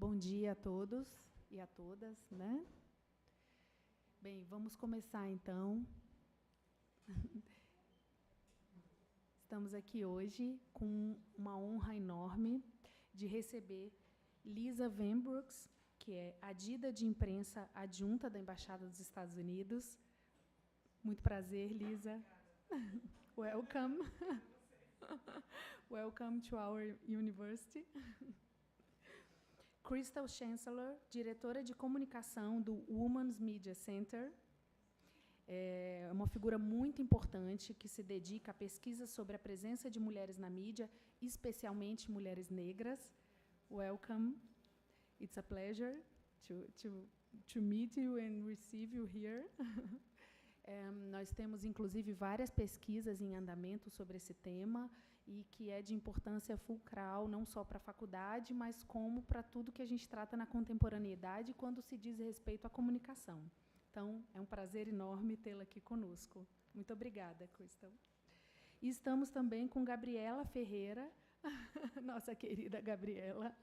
Bom dia a todos e a todas, né? Bem, vamos começar então. Estamos aqui hoje com uma honra enorme de receber Lisa Van Brooks, que é adida de imprensa adjunta da Embaixada dos Estados Unidos. Muito prazer, Lisa. Welcome. Welcome to our university. Cristal Chancellor, diretora de comunicação do Women's Media Center. É uma figura muito importante que se dedica à pesquisa sobre a presença de mulheres na mídia, especialmente mulheres negras. Welcome. It's a pleasure to meet you and receive you here. Nós temos, inclusive, várias pesquisas em andamento sobre esse tema e que é de importância fulcral, não só para a faculdade, mas como para tudo que a gente trata na contemporaneidade quando se diz respeito à comunicação. Então, é um prazer enorme tê-la aqui conosco. Muito obrigada, Cristal. E estamos também com Gabriela Ferreira, nossa querida Gabriela,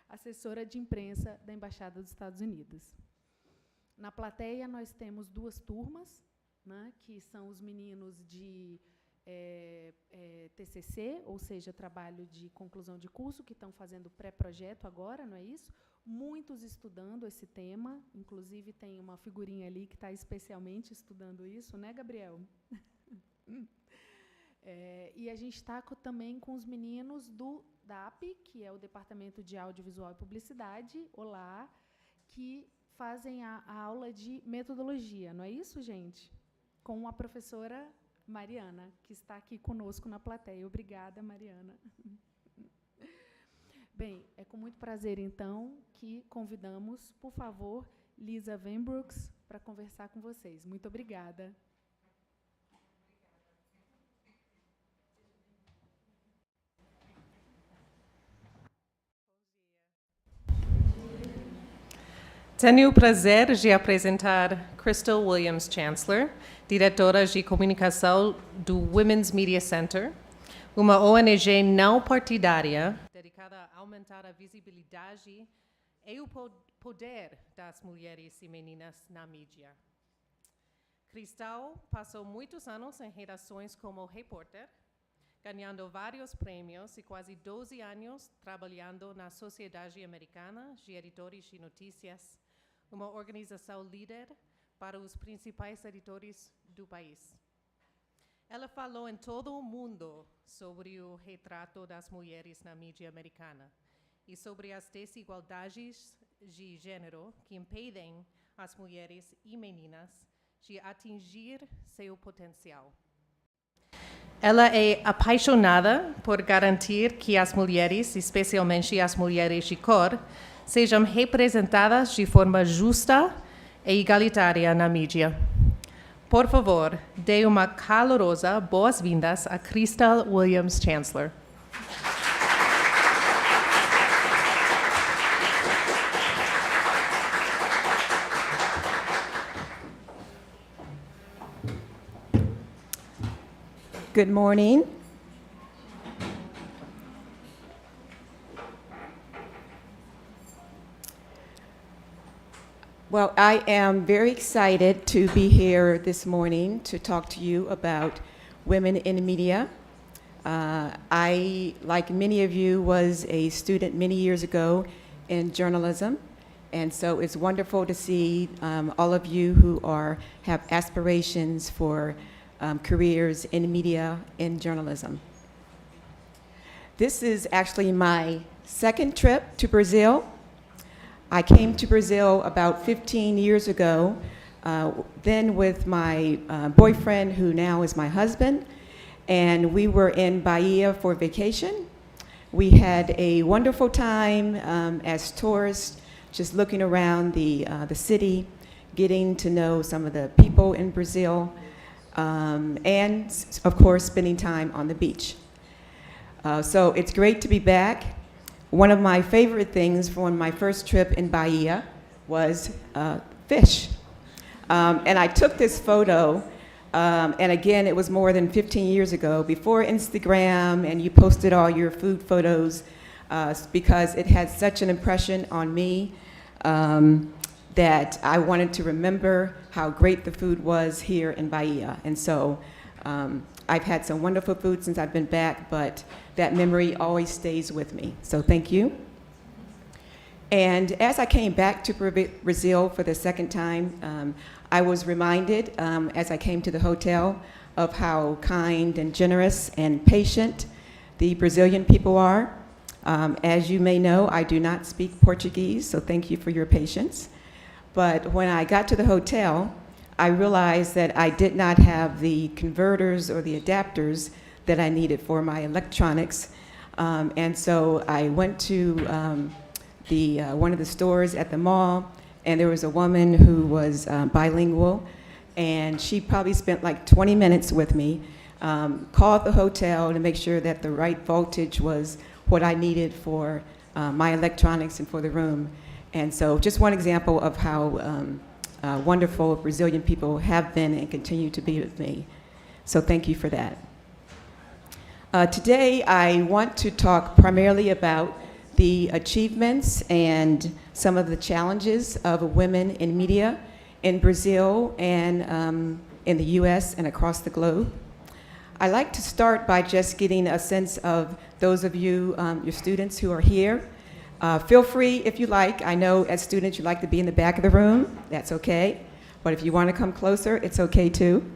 assessora de imprensa da Embaixada dos Estados Unidos. Na plateia, nós temos duas turmas, né, que são os meninos de TCC, ou seja, trabalho de conclusão de curso, que estão fazendo pré-projeto agora, não é isso? Muitos estudando esse tema, inclusive tem uma figurinha ali que está especialmente estudando isso, né, Gabriel? E a gente está também com os meninos do DAP, que é o Departamento de Audiovisual e Publicidade, olá, que fazem a aula de metodologia, não é isso, gente? Com a professora Mariana, que está aqui conosco na plateia. Obrigada, Mariana. Bem, é com muito prazer, então, que convidamos, por favor, Lisa Van Brooks, para conversar com vocês. Muito obrigada. Tenho o prazer de apresentar Cristal Williams Chancellor, diretora de comunicação do Women's Media Center, uma ONG não partidária dedicada a aumentar a visibilidade e o poder das mulheres e meninas na mídia. Cristal passou muitos anos em redações como repórter, ganhando vários prêmios e quase 12 anos trabalhando na Sociedade Americana de Editores de Notícias, uma organização líder para os principais editores do país. Ela falou em todo o mundo sobre o retrato das mulheres na mídia americana e sobre as desigualdades de gênero que impedem as mulheres e meninas de atingir seu potencial. Ela é apaixonada por garantir que as mulheres, especialmente as mulheres de cor, sejam representadas de forma justa e igualitária na mídia. Por favor, dê uma calorosa boas-vindas a Cristal Williams Chancellor. Good morning. Well, I am very excited to be here this morning to talk to you about women in media. I, like many of you, was a student many years ago in journalism, and so it's wonderful to see all of you who have aspirations for careers in media and journalism. This is actually my second trip to Brazil. I came to Brazil about 15 years ago, then with my boyfriend, who now is my husband, and we were in Bahia for vacation. We had a wonderful time as tourists, just looking around the city, getting to know some of the people in Brazil, and of course, spending time on the beach. So it's great to be back. One of my favorite things from my first trip in Bahia was fish. And I took this photo, and again, it was more than 15 years ago, before Instagram, and you posted all your food photos. because it had such an impression on me that I wanted to remember how great the food was here in Bahia. And so I've had some wonderful food since I've been back, but that memory always stays with me. So thank you. And as I came back to Brazil for the second time, I was reminded as I came to the hotel of how kind and generous and patient the Brazilian people are. As you may know, I do not speak Portuguese, so thank you for your patience. But when I got to the hotel, I realized that I did not have the converters or the adapters that I needed for my electronics. And so I went to one of the stores at the mall, and there was a woman who was bilingual, and she probably spent like 20 minutes with me, called the hotel to make sure that the right voltage was what I needed for my electronics and for the room. And so just one example of how wonderful Brazilian people have been and continue to be with me. So thank you for that. Today I want to talk primarily about the achievements and some of the challenges of women in media in Brazil and in the US and across the globe. I like to start by just getting a sense of those of you, your students who are here. Feel free if you like. I know as students you like to be in the back of the room. That's okay. But if you want to come closer, it's okay too.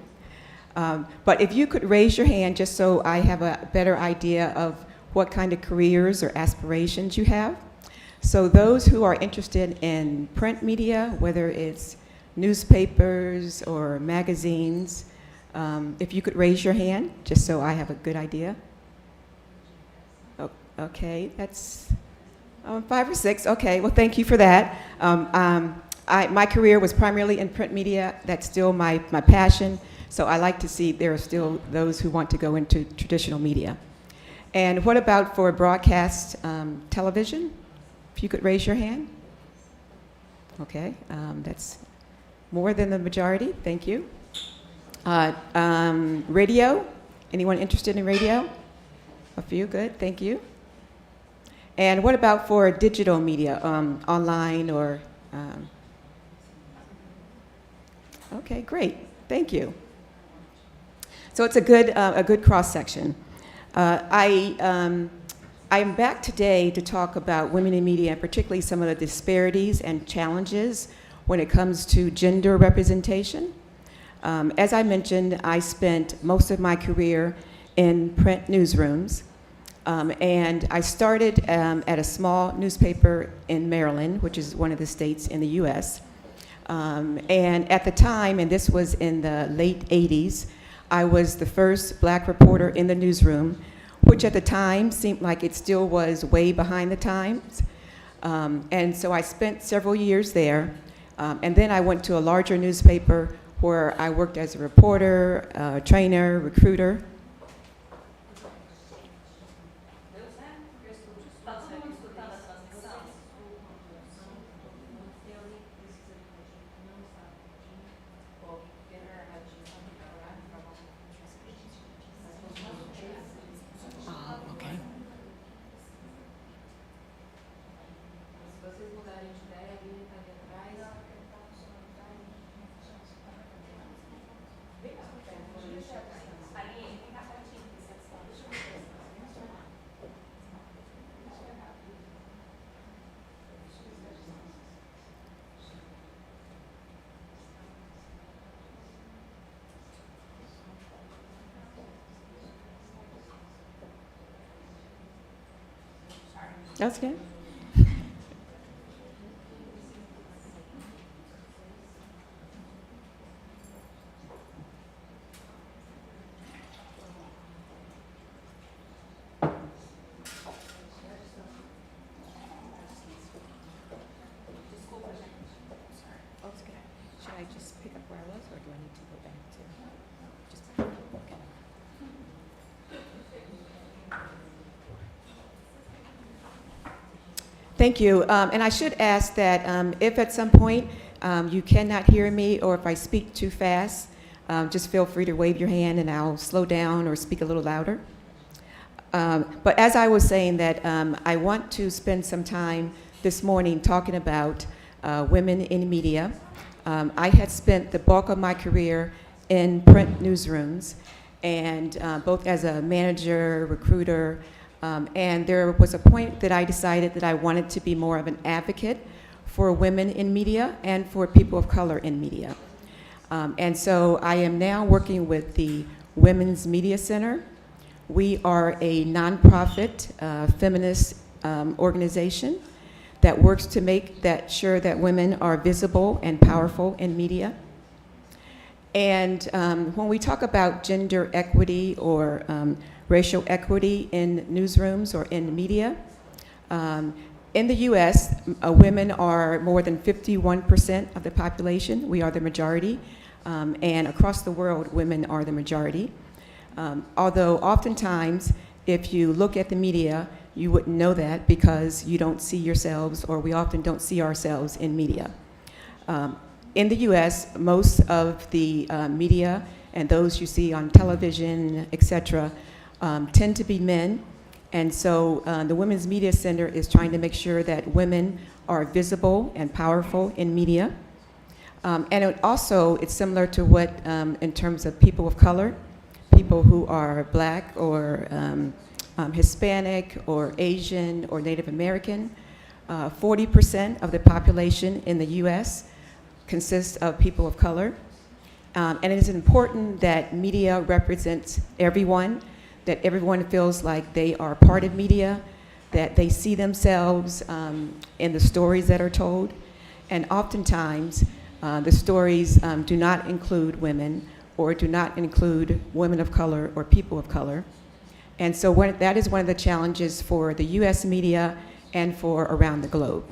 But if you could raise your hand just so I have a better idea of what kind of careers or aspirations you have. So those who are interested in print media, whether it's newspapers or magazines, if you could raise your hand just so I have a good idea. Oh, okay, that's 5 or 6. Okay, well, thank you for that. My career was primarily in print media. That's still my passion. So I like to see there are still those who want to go into traditional media. And what about for broadcast television? If you could raise your hand. Okay, that's more than the majority. Thank you. Radio? Anyone interested in radio? A few, good, thank you. And what about for digital media, online or? Okay, great, thank you. So it's a good cross section. I am back today to talk about women in media, and particularly some of the disparities and challenges when it comes to gender representation. As I mentioned, I spent most of my career in print newsrooms, and I started at a small newspaper in Maryland, which is one of the states in the US. And at the time, and this was in the late 80s, I was the first black reporter in the newsroom, which at the time seemed like it still was way behind the times. And so I spent several years there, and then I went to a larger newspaper where I worked as a reporter, trainer, recruiter. That's good. Should I just pick up where I was, or do I need to go back to just okay. Thank you. And I should ask that if at some point you cannot hear me, or if I speak too fast, just feel free to wave your hand and I'll slow down or speak a little louder. But as I was saying that I want to spend some time this morning talking about women in media. I had spent the bulk of my career in print newsrooms, and both as a manager, recruiter, and there was a point that I decided that I wanted to be more of an advocate for women in media and for people of color in media. And so I am now working with the Women's Media Center. We are a nonprofit feminist organization that works to make sure that women are visible and powerful in media. And when we talk about gender equity or racial equity in newsrooms or in media, in the US, women are more than 51% of the population. We are the majority. And across the world, women are the majority. Although oftentimes, if you look at the media, you wouldn't know that because you don't see yourselves, or we often don't see ourselves in media. In the US, most of the media and those you see on television, et cetera, tend to be men. And so the Women's Media Center is trying to make sure that women are visible and powerful in media. And it's similar to what, in terms of people of color, people who are Black or Hispanic or Asian or Native American. 40% of the population in the US consists of people of color. And it is important that media represents everyone, that everyone feels like they are part of media, that they see themselves in the stories that are told. And oftentimes, the stories do not include women or do not include women of color or people of color. And so that is one of the challenges for the US media and for around the globe.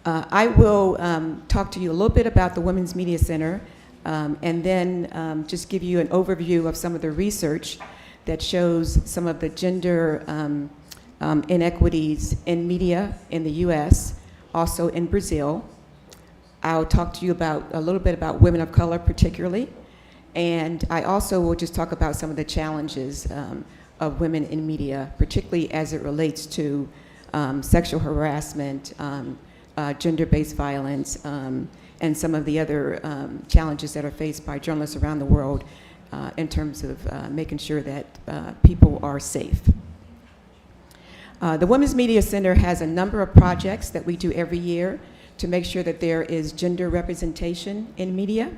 I will talk to you a little bit about the Women's Media Center and then just give you an overview of some of the research that shows some of the gender inequities in media in the US, also in Brazil. I'll talk to you about a little bit about women of color particularly, and I also will just talk about some of the challenges of women in media, particularly as it relates to sexual harassment, gender-based violence, and some of the other challenges that are faced by journalists around the world in terms of making sure that people are safe. The Women's Media Center has a number of projects that we do every year to make sure that there is gender representation in media.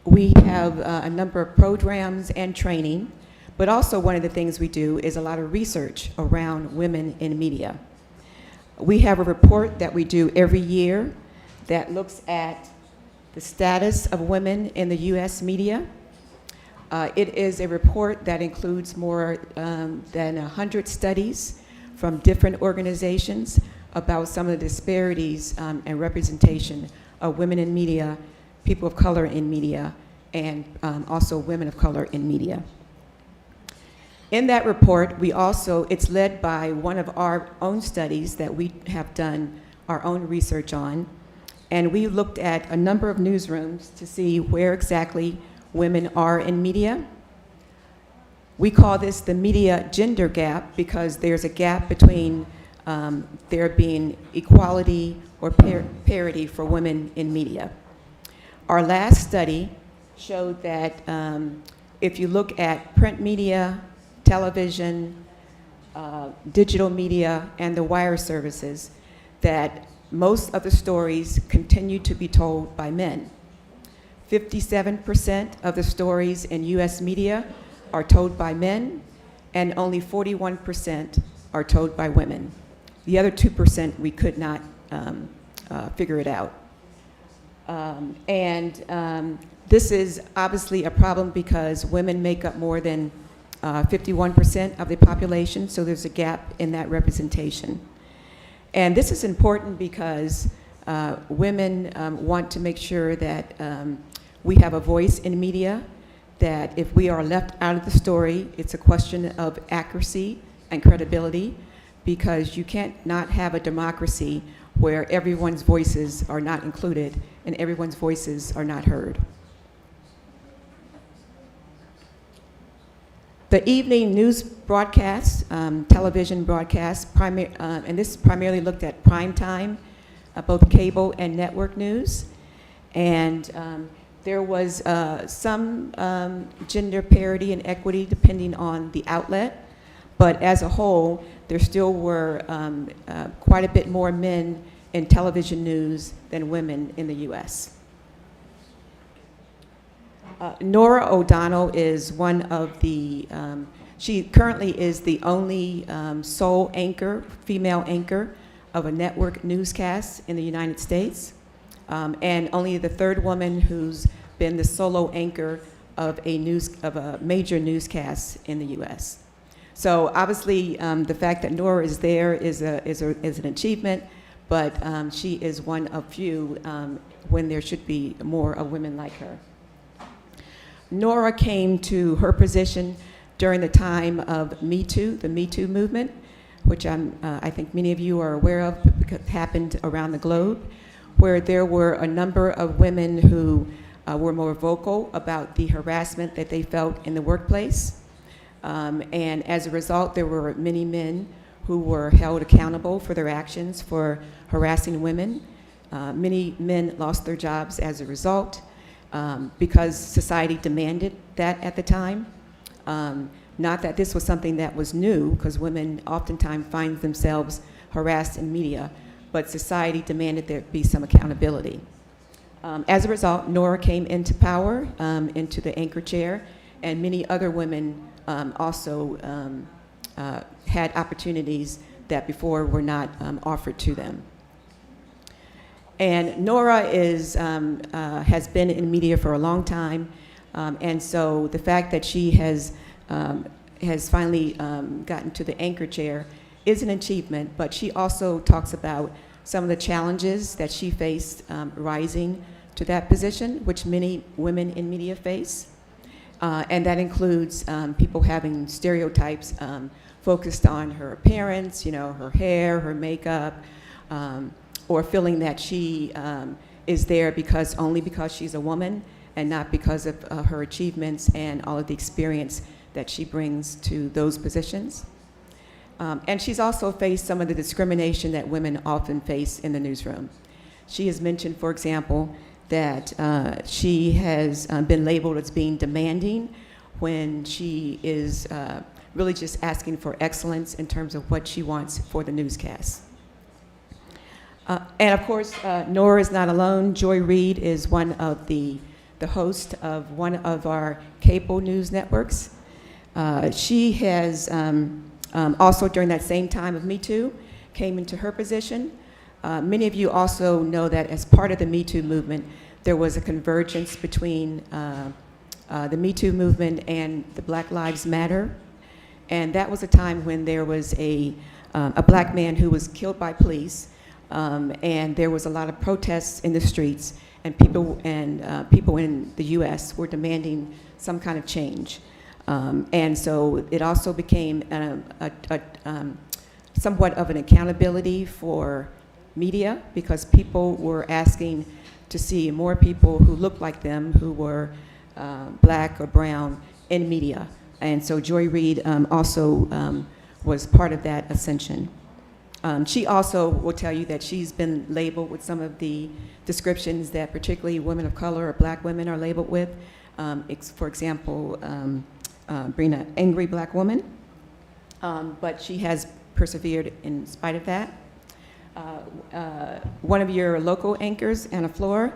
We have a number of programs and training, but also one of the things we do is a lot of research around women in media. We have a report that we do every year that looks at the status of women in the US media. It is a report that includes more than 100 studies from different organizations about some of the disparities and representation of women in media, people of color in media, and also women of color in media. In that report, it's led by one of our own studies that we have done our own research on, and we looked at a number of newsrooms to see where exactly women are in media. We call this the media gender gap because there's a gap between there being equality or parity for women in media. Our last study showed that if you look at print media, television, digital media, and the wire services, that most of the stories continue to be told by men. 57% of the stories in US media are told by men, and only 41% are told by women. The other 2%, we could not figure it out. This is obviously a problem because women make up more than 51% of the population, so there's a gap in that representation. And this is important because women want to make sure that we have a voice in media, that if we are left out of the story, it's a question of accuracy and credibility, because you can't not have a democracy where everyone's voices are not included and everyone's voices are not heard. The evening news broadcasts, television broadcasts, and this primarily looked at prime time, both cable and network news. And there was some gender parity and equity depending on the outlet, but as a whole, there still were quite a bit more men in television news than women in the U.S. Nora O'Donnell is one of the, she currently is the only sole anchor, female anchor of a network newscast in the United States, and only the third woman who's been the solo anchor of a major newscast in the U.S. So obviously, the fact that Nora is there is an achievement, but she is one of few when there should be more of women like her. Nora came to her position during the time of Me Too, the Me Too movement, which I think many of you are aware of because it happened around the globe, where there were a number of women who were more vocal about the harassment that they felt in the workplace. And as a result, there were many men who were held accountable for their actions for harassing women. Many men lost their jobs as a result because society demanded that at the time. Not that this was something that was new, because women oftentimes find themselves harassed in media, but society demanded there be some accountability. As a result, Nora came into power, into the anchor chair, and many other women also had opportunities that before were not offered to them. And Nora has been in media for a long time, and so the fact that she has finally gotten to the anchor chair is an achievement, but she also talks about some of the challenges that she faced rising to that position, which many women in media face. And that includes people having stereotypes focused on her appearance, her hair, her makeup, or feeling that she is there only because she's a woman and not because of her achievements and all of the experience that she brings to those positions. And she's also faced some of the discrimination that women often face in the newsroom. She has mentioned, for example, that she has been labeled as being demanding when she is really just asking for excellence in terms of what she wants for the newscast. And of course, Nora is not alone. Joy Reid is one of the host of one of our cable news networks. She has also, during that same time of Me Too, came into her position. Many of you also know that as part of the Me Too movement, there was a convergence between the Me Too movement and the Black Lives Matter. And that was a time when there was a black man who was killed by police, and there was a lot of protests in the streets, and people in the U.S. were demanding some kind of change. And so it also became somewhat of an accountability for media, because people were asking to see more people who looked like them, who were black or brown, in media. And so Joy Reid also was part of that ascension. She also will tell you that she's been labeled with some of the descriptions that particularly women of color or black women are labeled with. For example, being an angry black woman, but she has persevered in spite of that. One of your local anchors, Anna Flor,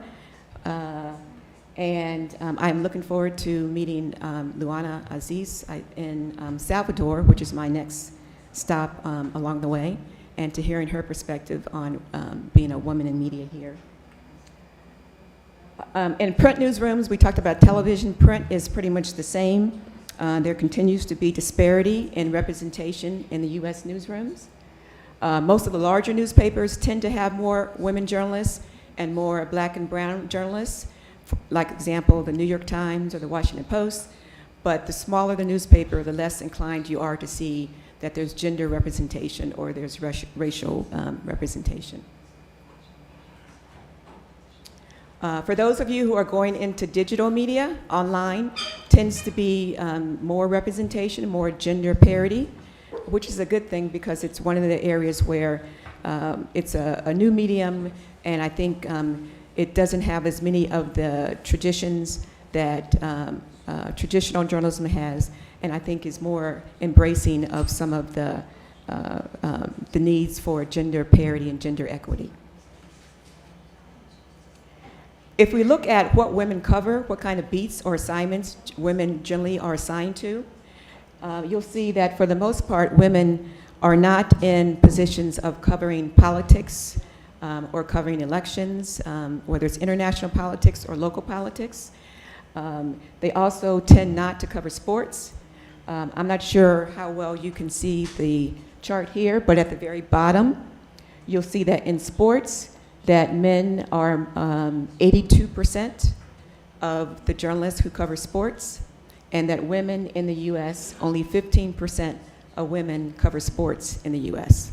and I'm looking forward to meeting Luana Aziz in Salvador, which is my next stop along the way, and to hearing her perspective on being a woman in media here. In print newsrooms, we talked about television. Print is pretty much the same. There continues to be disparity in representation in the U.S. newsrooms. Most of the larger newspapers tend to have more women journalists and more black and brown journalists, like example, the New York Times or the Washington Post. But the smaller the newspaper, the less inclined you are to see that there's gender representation or there's racial representation. For those of you who are going into digital media, online tends to be more representation, more gender parity, which is a good thing because it's one of the areas where it's a new medium, and I think it doesn't have as many of the traditions that traditional journalism has, and I think is more embracing of some of the needs for gender parity and gender equity. If we look at what women cover, what kind of beats or assignments women generally are assigned to, you'll see that for the most part, women are not in positions of covering politics or covering elections, whether it's international politics or local politics. They also tend not to cover sports. I'm not sure how well you can see the chart here, but at the very bottom, you'll see that in sports, that men are 82% of the journalists who cover sports, and that women in the US, only 15% of women cover sports in the US.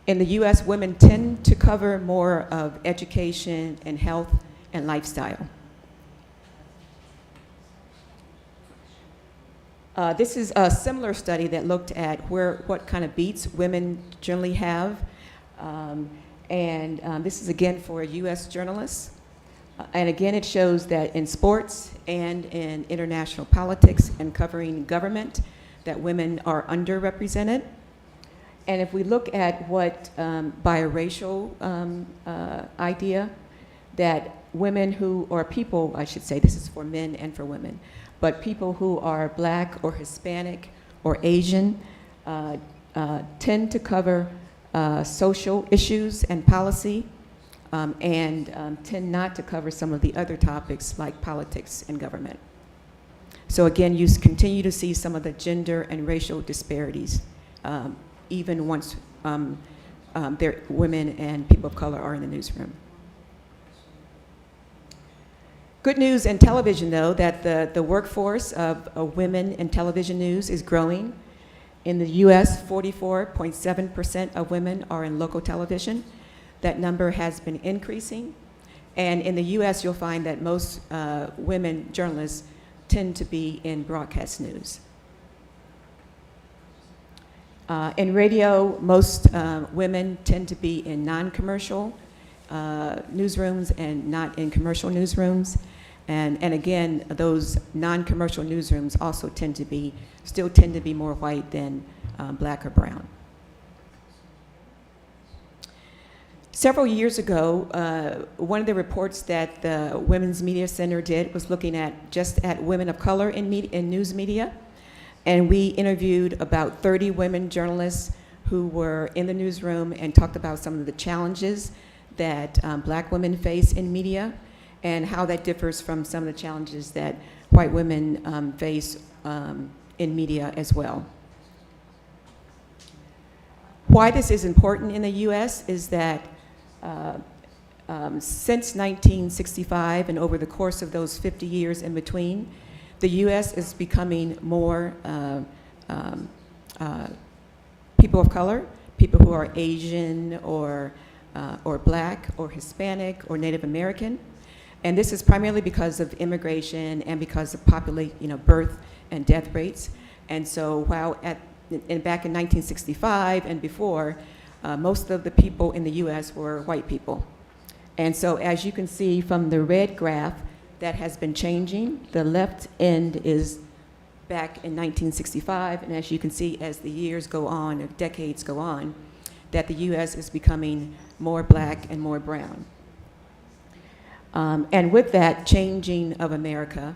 In the US, women tend to cover more of education and health and lifestyle. This is a similar study that looked at what kind of beats women generally have. This is again for US journalists. And again, it shows that in sports and in international politics and covering government, that women are underrepresented. And if we look at what biracial idea, that women who, or people, I should say, this is for men and for women, but people who are Black or Hispanic or Asian tend to cover social issues and policy, and tend not to cover some of the other topics like politics and government. So again, you continue to see some of the gender and racial disparities, even once women and people of color are in the newsroom. Good news in television, though, that the workforce of women in television news is growing. In the US, 44.7% of women are in local television. That number has been increasing. And in the US, you'll find that most women journalists tend to be in broadcast news. In radio, most women tend to be in non-commercial newsrooms and not in commercial newsrooms. And again, those non-commercial newsrooms also still tend to be more white than Black or brown. Several years ago, one of the reports that the Women's Media Center did was looking at just at women of color in news media. And we interviewed about 30 women journalists who were in the newsroom and talked about some of the challenges that Black women face in media and how that differs from some of the challenges that white women face in media as well. Why this is important in the US is that since 1965 and over the course of those 50 years in between, the US is becoming more people of color, people who are Asian or Black or Hispanic or Native American. And this is primarily because of immigration and because of birth and death rates. And so while back in 1965 and before, most of the people in the US were white people. And so as you can see from the red graph, that has been changing. The left end is back in 1965, and as you can see, as the years go on, or decades go on, that the US is becoming more Black and more brown. And with that changing of America,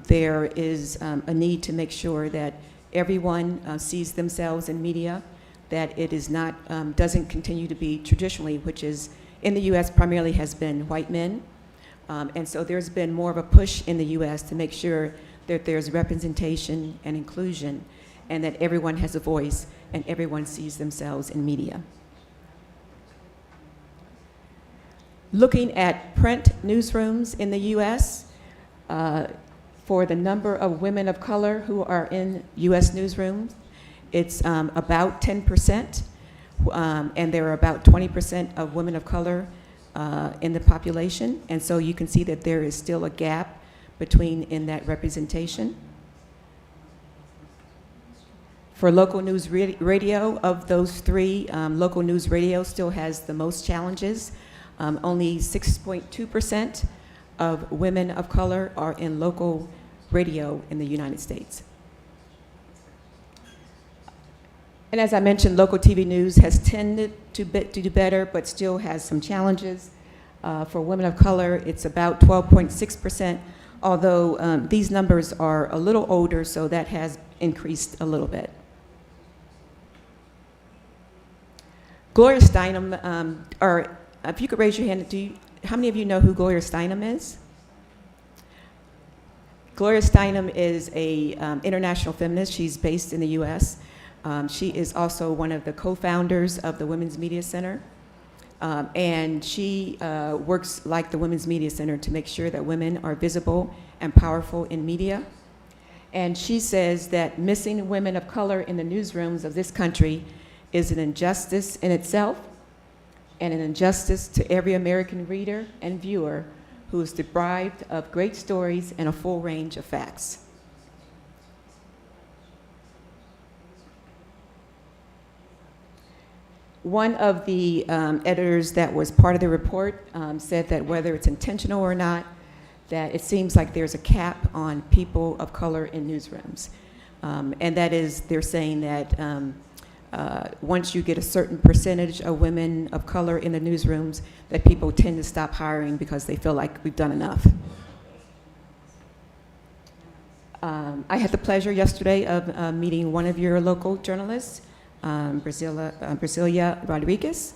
there is a need to make sure that everyone sees themselves in media, that it is not, doesn't continue to be traditionally, which is in the US primarily has been white men. And so there's been more of a push in the US to make sure that there's representation and inclusion and that everyone has a voice and everyone sees themselves in media. Looking at print newsrooms in the US, for the number of women of color who are in US newsrooms, it's about 10%, and there are about 20% of women of color in the population. And so you can see that there is still a gap in that representation. For local news radio, of those three, local news radio still has the most challenges. Only 6.2% of women of color are in local radio in the United States. And as I mentioned, local TV news has tended to do better, but still has some challenges. For women of color, it's about 12.6%, although these numbers are a little older, so that has increased a little bit. Gloria Steinem, or if you could raise your hand, how many of you know who Gloria Steinem is? Gloria Steinem is an international feminist. She's based in the US. She is also one of the co-founders of the Women's Media Center. And she works like the Women's Media Center to make sure that women are visible and powerful in media. And she says that missing women of color in the newsrooms of this country is an injustice in itself and an injustice to every American reader and viewer who is deprived of great stories and a full range of facts. One of the editors that was part of the report said that whether it's intentional or not, that it seems like there's a cap on people of color in newsrooms. And that is, they're saying that once you get a certain percentage of women of color in the newsrooms, that people tend to stop hiring because they feel like we've done enough. I had the pleasure yesterday of meeting one of your local journalists, Brasilia Rodriguez,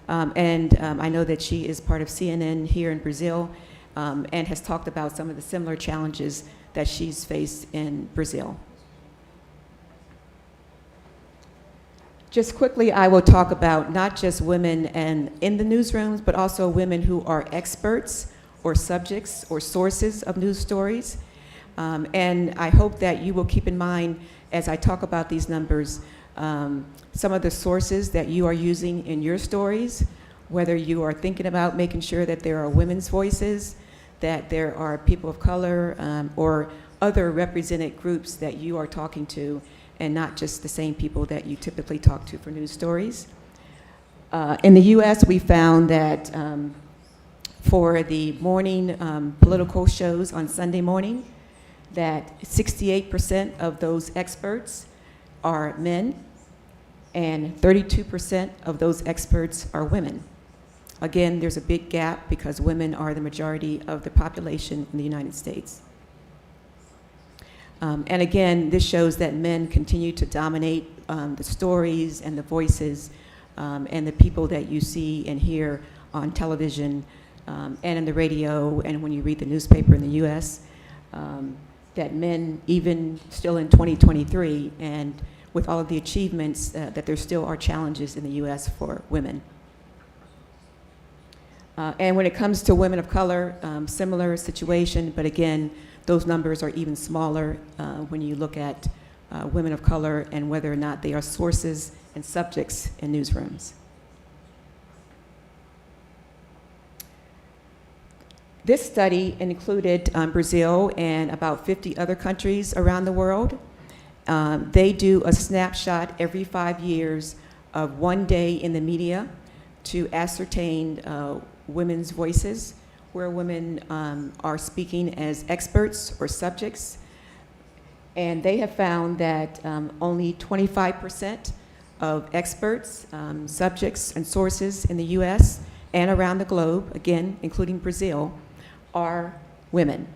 and I know that she is part of CNN here in Brazil, and has talked about some of the similar challenges that she's faced in Brazil. Just quickly, I will talk about not just women in the newsrooms, but also women who are experts or subjects or sources of news stories. And I hope that you will keep in mind, as I talk about these numbers, some of the sources that you are using in your stories, whether you are thinking about making sure that there are women's voices, that there are people of color, or other represented groups that you are talking to, and not just the same people that you typically talk to for news stories. In the US, we found that for the morning political shows on Sunday morning, that 68% of those experts are men, and 32% of those experts are women. Again, there's a big gap because women are the majority of the population in the United States. And again, this shows that men continue to dominate the stories and the voices and the people that you see and hear on television and in the radio and when you read the newspaper in the US, that men, even still in 2023, and with all of the achievements, that there still are challenges in the US for women. And when it comes to women of color, similar situation, but again, those numbers are even smaller when you look at women of color and whether or not they are sources and subjects in newsrooms. This study included Brazil and about 50 other countries around the world. They do a snapshot every 5 years of one day in the media to ascertain women's voices, where women are speaking as experts or subjects. And they have found that only 25% of experts, subjects, and sources in the US and around the globe, again, including Brazil, are women.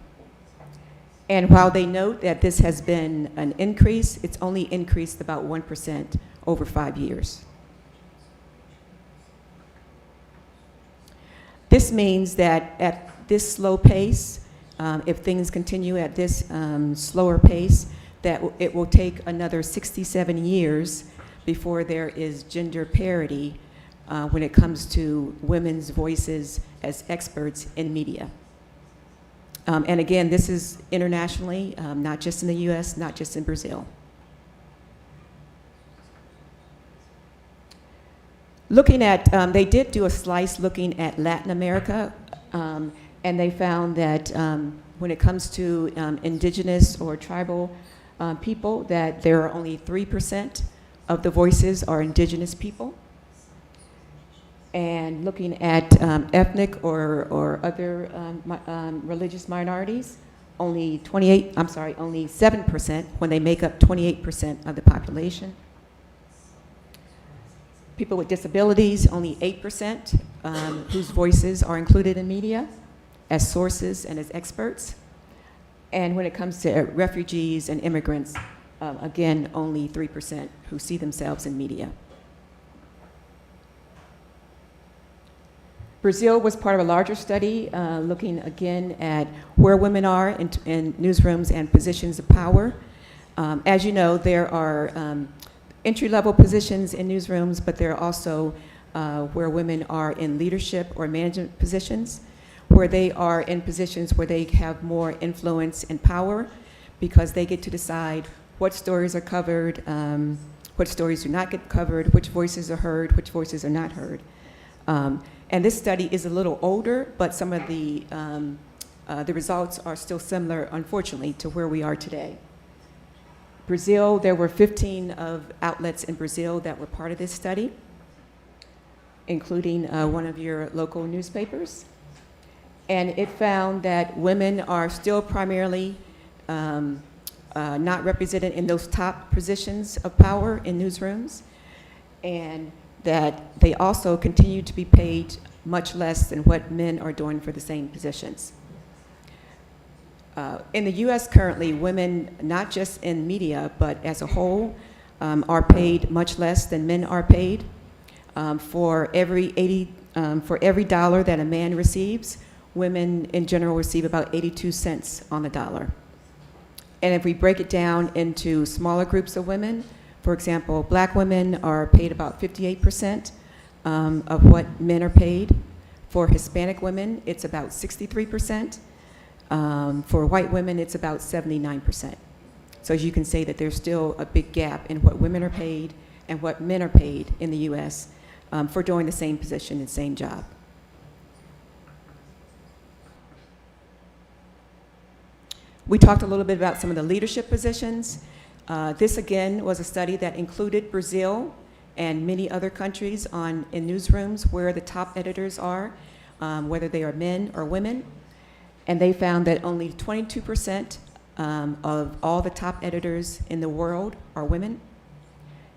And while they note that this has been an increase, it's only increased about 1% over 5 years. This means that at this slow pace, if things continue at this slower pace, that it will take another 67 years before there is gender parity when it comes to women's voices as experts in media. And again, this is internationally, not just in the US, not just in Brazil. Looking at, they did do a slice looking at Latin America, and they found that when it comes to indigenous or tribal people, that there are only 3% of the voices are indigenous people. And looking at ethnic or other religious minorities, only 7% when they make up 28% of the population. People with disabilities, only 8% whose voices are included in media as sources and as experts. And when it comes to refugees and immigrants, again, only 3% who see themselves in media. Brazil was part of a larger study looking again at where women are in newsrooms and positions of power. As you know, there are entry-level positions in newsrooms, but there are also where women are in leadership or management positions, where they are in positions where they have more influence and power because they get to decide what stories are covered, what stories do not get covered, which voices are heard, which voices are not heard. And this study is a little older, but some of the results are still similar, unfortunately, to where we are today. Brazil, there were 15 of outlets in Brazil that were part of this study, including one of your local newspapers. And it found that women are still primarily not represented in those top positions of power in newsrooms, and that they also continue to be paid much less than what men are doing for the same positions. In the US currently, women, not just in media, but as a whole, are paid much less than men are paid. For every dollar that a man receives, women in general receive about 82 cents on the dollar. And if we break it down into smaller groups of women, for example, black women are paid about 58% of what men are paid. For Hispanic women, it's about 63%. For white women, it's about 79%. So as you can say that there's still a big gap in what women are paid and what men are paid in the US for doing the same position and same job. We talked a little bit about some of the leadership positions. This again was a study that included Brazil and many other countries in newsrooms where the top editors are, whether they are men or women. And they found that only 22% of all the top editors in the world are women.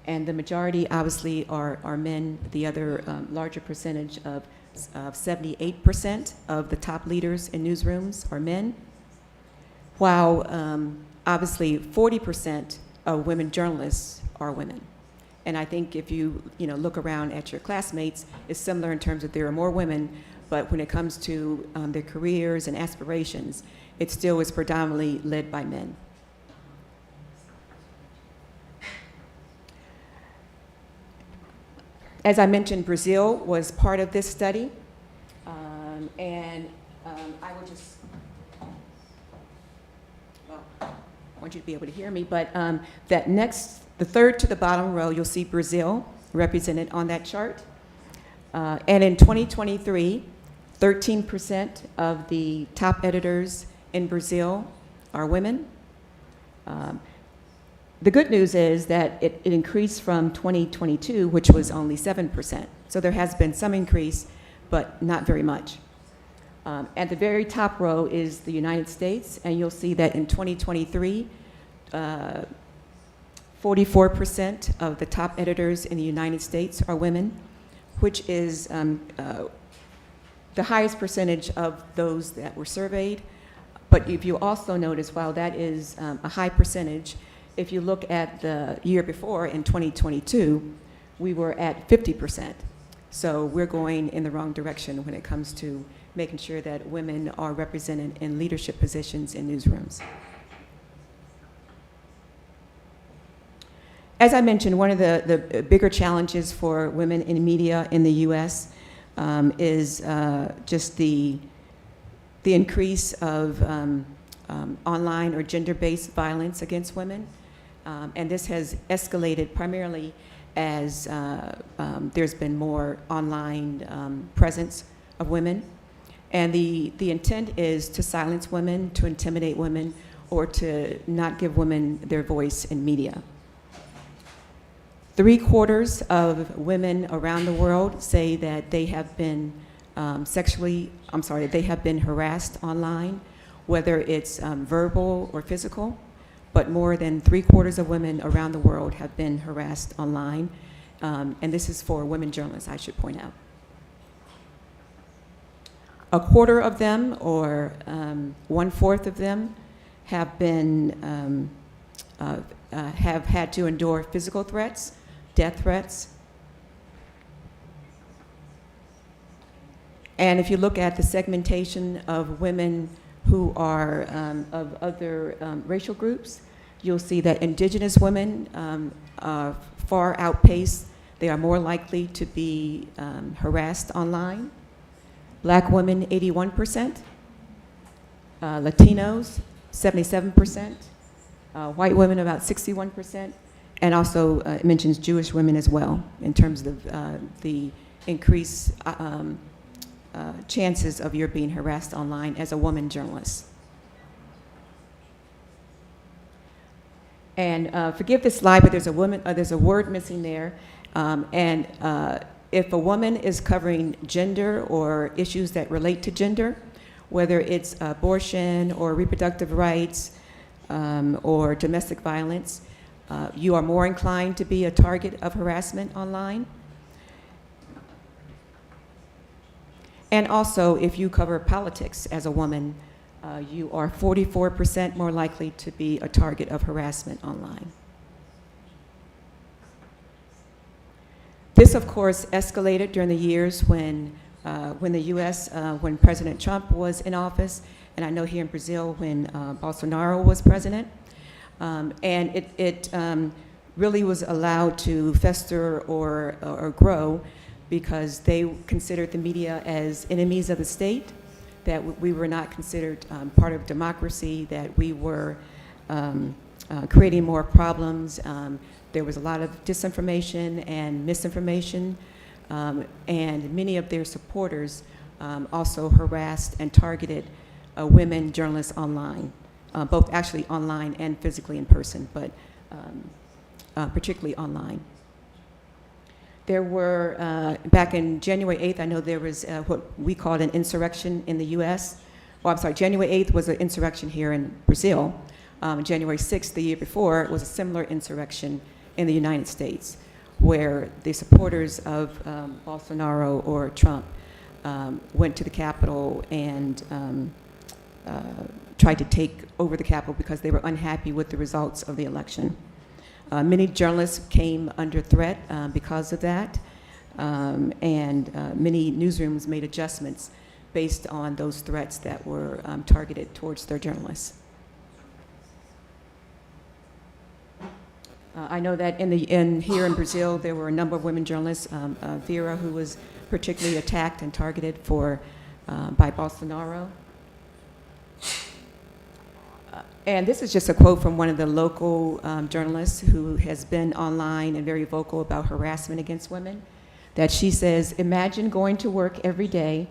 And the majority obviously are men. The other larger percentage of 78% of the top leaders in newsrooms are men, while obviously 40% of women journalists are women. And I think if you look around at your classmates, it's similar in terms of there are more women, but when it comes to their careers and aspirations, it still is predominantly led by men. As I mentioned, Brazil was part of this study, and I will just, well, I want you to be able to hear me, but the third to the bottom row, you'll see Brazil represented on that chart. And in 2023, 13% of the top editors in Brazil are women. The good news is that it increased from 2022, which was only 7%. So there has been some increase, but not very much. At the very top row is the United States, and you'll see that in 2023, 44% of the top editors in the United States are women, which is the highest percentage of those that were surveyed. But if you also notice, while that is a high percentage, if you look at the year before, in 2022, we were at 50%. So we're going in the wrong direction when it comes to making sure that women are represented in leadership positions in newsrooms. As I mentioned, one of the bigger challenges for women in media in the US is just the increase of online or gender-based violence against women. And this has escalated primarily as there's been more online presence of women. And the intent is to silence women, to intimidate women, or to not give women their voice in media. 3/4 of women around the world say that they have been they have been harassed online, whether it's verbal or physical, but more than 3/4 of women around the world have been harassed online. And this is for women journalists, I should point out. 1/4 of them, or 1/4 of them, have been have had to endure physical threats, death threats. And if you look at the segmentation of women who are of other racial groups, you'll see that indigenous women far outpace. They are more likely to be harassed online. Black women, 81%. Latinos, 77%. White women, about 61%. And also it mentions Jewish women as well, in terms of the increased chances of your being harassed online as a woman journalist. And forgive this slide, but there's a word missing there. If a woman is covering gender or issues that relate to gender, whether it's abortion or reproductive rights or domestic violence, you are more inclined to be a target of harassment online. And also, if you cover politics as a woman, you are 44% more likely to be a target of harassment online. This, of course, escalated during the years when the U.S., when President Trump was in office, and I know here in Brazil when Bolsonaro was president. And it really was allowed to fester or grow because they considered the media as enemies of the state, that we were not considered part of democracy, that we were creating more problems. There was a lot of disinformation and misinformation, and many of their supporters also harassed and targeted women journalists online, both actually online and physically in person, but particularly online. There were, back in January 8th, I know there was what we called an insurrection in the US. Well, I'm sorry, January 8th was an insurrection here in Brazil. January 6th, the year before, was a similar insurrection in the United States, where the supporters of Bolsonaro or Trump went to the Capitol and tried to take over the Capitol because they were unhappy with the results of the election. Many journalists came under threat because of that, and many newsrooms made adjustments based on those threats that were targeted towards their journalists. I know that here in Brazil, there were a number of women journalists, Vera, who was particularly attacked and targeted by Bolsonaro. And this is just a quote from one of the local journalists who has been online and very vocal about harassment against women, that she says, "Imagine going to work every day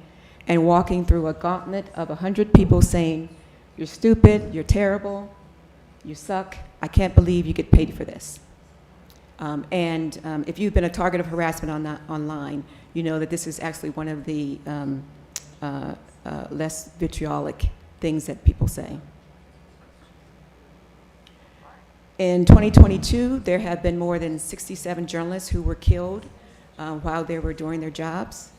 and walking through a gauntlet of 100 people saying, 'You're stupid, you're terrible, you suck, I can't believe you get paid for this.'" If you've been a target of harassment online, you know that this is actually one of the less vitriolic things that people say. In 2022, there have been more than 67 journalists who were killed while they were doing their jobs.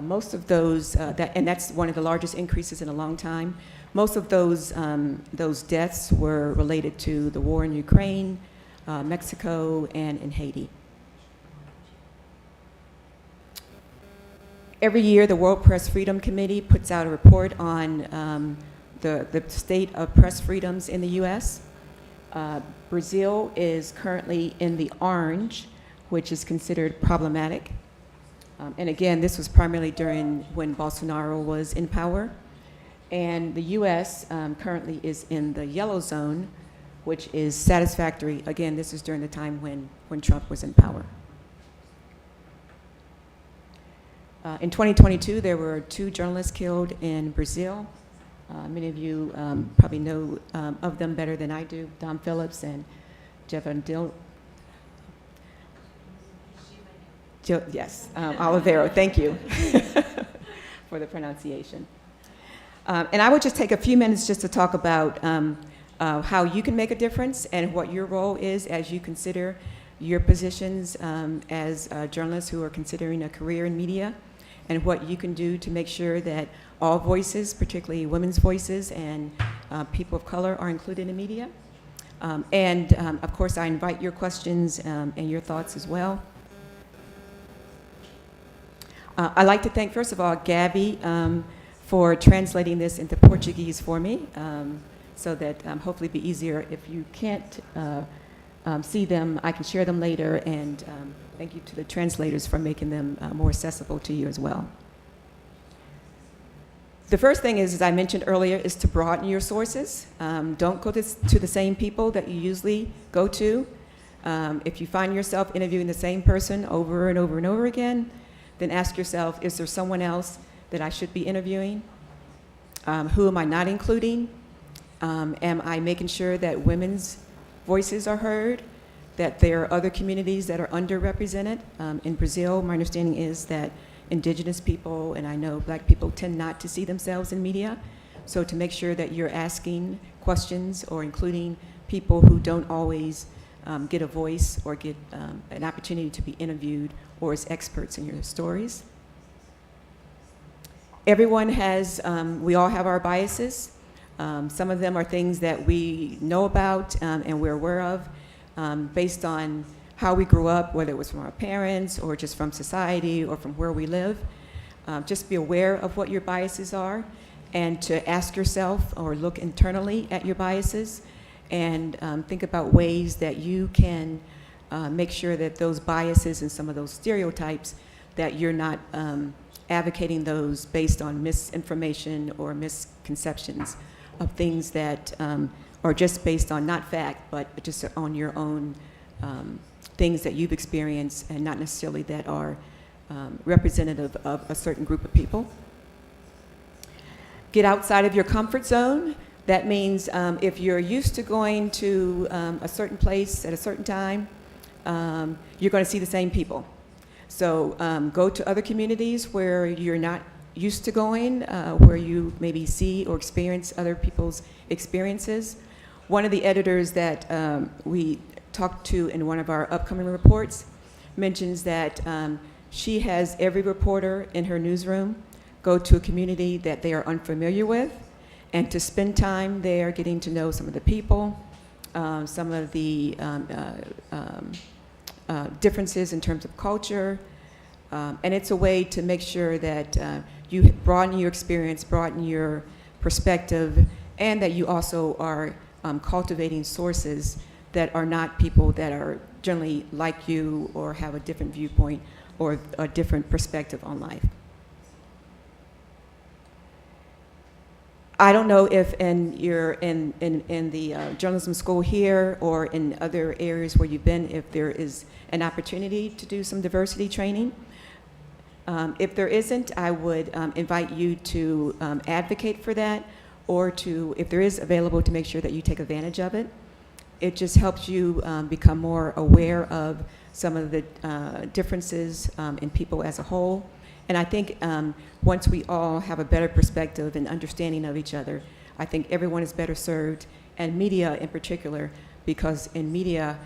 Most of those, and that's one of the largest increases in a long time. Most of those deaths were related to the war in Ukraine, Mexico, and in Haiti. Every year, the World Press Freedom Committee puts out a report on the state of press freedoms in the U.S. Brazil is currently in the orange, which is considered problematic. And again, this was primarily during when Bolsonaro was in power. And the U.S. Currently is in the yellow zone, which is satisfactory. Again, this is during the time when Trump was in power. In 2022, there were 2 journalists killed in Brazil. Many of you probably know of them better than I do, Dom Phillips and Jevandil. Yes, Oliveira, thank you for the pronunciation. And I would just take a few minutes just to talk about how you can make a difference and what your role is as you consider your positions as journalists who are considering a career in media, and what you can do to make sure that all voices, particularly women's voices and people of color, are included in media. Of course, I invite your questions and your thoughts as well. I'd like to thank, first of all, Gabby for translating this into Portuguese for me, so that hopefully it'll be easier. If you can't see them, I can share them later, and thank you to the translators for making them more accessible to you as well. The first thing is, as I mentioned earlier, is to broaden your sources. Don't go to the same people that you usually go to. If you find yourself interviewing the same person over and over and over again, then ask yourself, is there someone else that I should be interviewing? Who am I not including? Am I making sure that women's voices are heard, that there are other communities that are underrepresented? In Brazil, my understanding is that indigenous people, and I know black people, tend not to see themselves in media. So to make sure that you're asking questions or including people who don't always get a voice or get an opportunity to be interviewed or as experts in your stories. Everyone has, we all have our biases. Some of them are things that we know about and we're aware of based on how we grew up, whether it was from our parents or just from society or from where we live. Just be aware of what your biases are, and to ask yourself or look internally at your biases and think about ways that you can make sure that those biases and some of those stereotypes, that you're not advocating those based on misinformation or misconceptions of things that are just based on not fact, but just on your own things that you've experienced and not necessarily that are representative of a certain group of people. Get outside of your comfort zone. That means if you're used to going to a certain place at a certain time, you're going to see the same people. So go to other communities where you're not used to going, where you maybe see or experience other people's experiences. One of the editors that we talked to in one of our upcoming reports mentions that she has every reporter in her newsroom go to a community that they are unfamiliar with, and to spend time there getting to know some of the people, some of the differences in terms of culture, and it's a way to make sure that you broaden your experience, broaden your perspective, and that you also are cultivating sources that are not people that are generally like you or have a different viewpoint or a different perspective on life. I don't know if in the journalism school here or in other areas where you've been, if there is an opportunity to do some diversity training. If there isn't, I would invite you to advocate for that, or to, if there is available, to make sure that you take advantage of it. It just helps you become more aware of some of the differences in people as a whole. And I think once we all have a better perspective and understanding of each other, I think everyone is better served, and media in particular, because in media,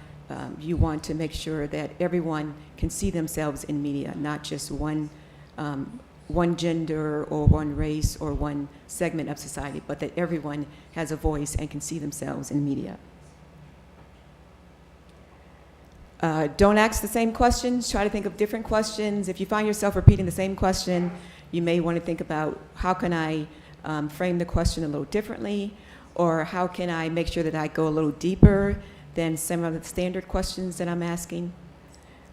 you want to make sure that everyone can see themselves in media, not just one gender or one race or one segment of society, but that everyone has a voice and can see themselves in media. Don't ask the same questions. Try to think of different questions. If you find yourself repeating the same question, you may want to think about, how can I frame the question a little differently, or how can I make sure that I go a little deeper than some of the standard questions that I'm asking.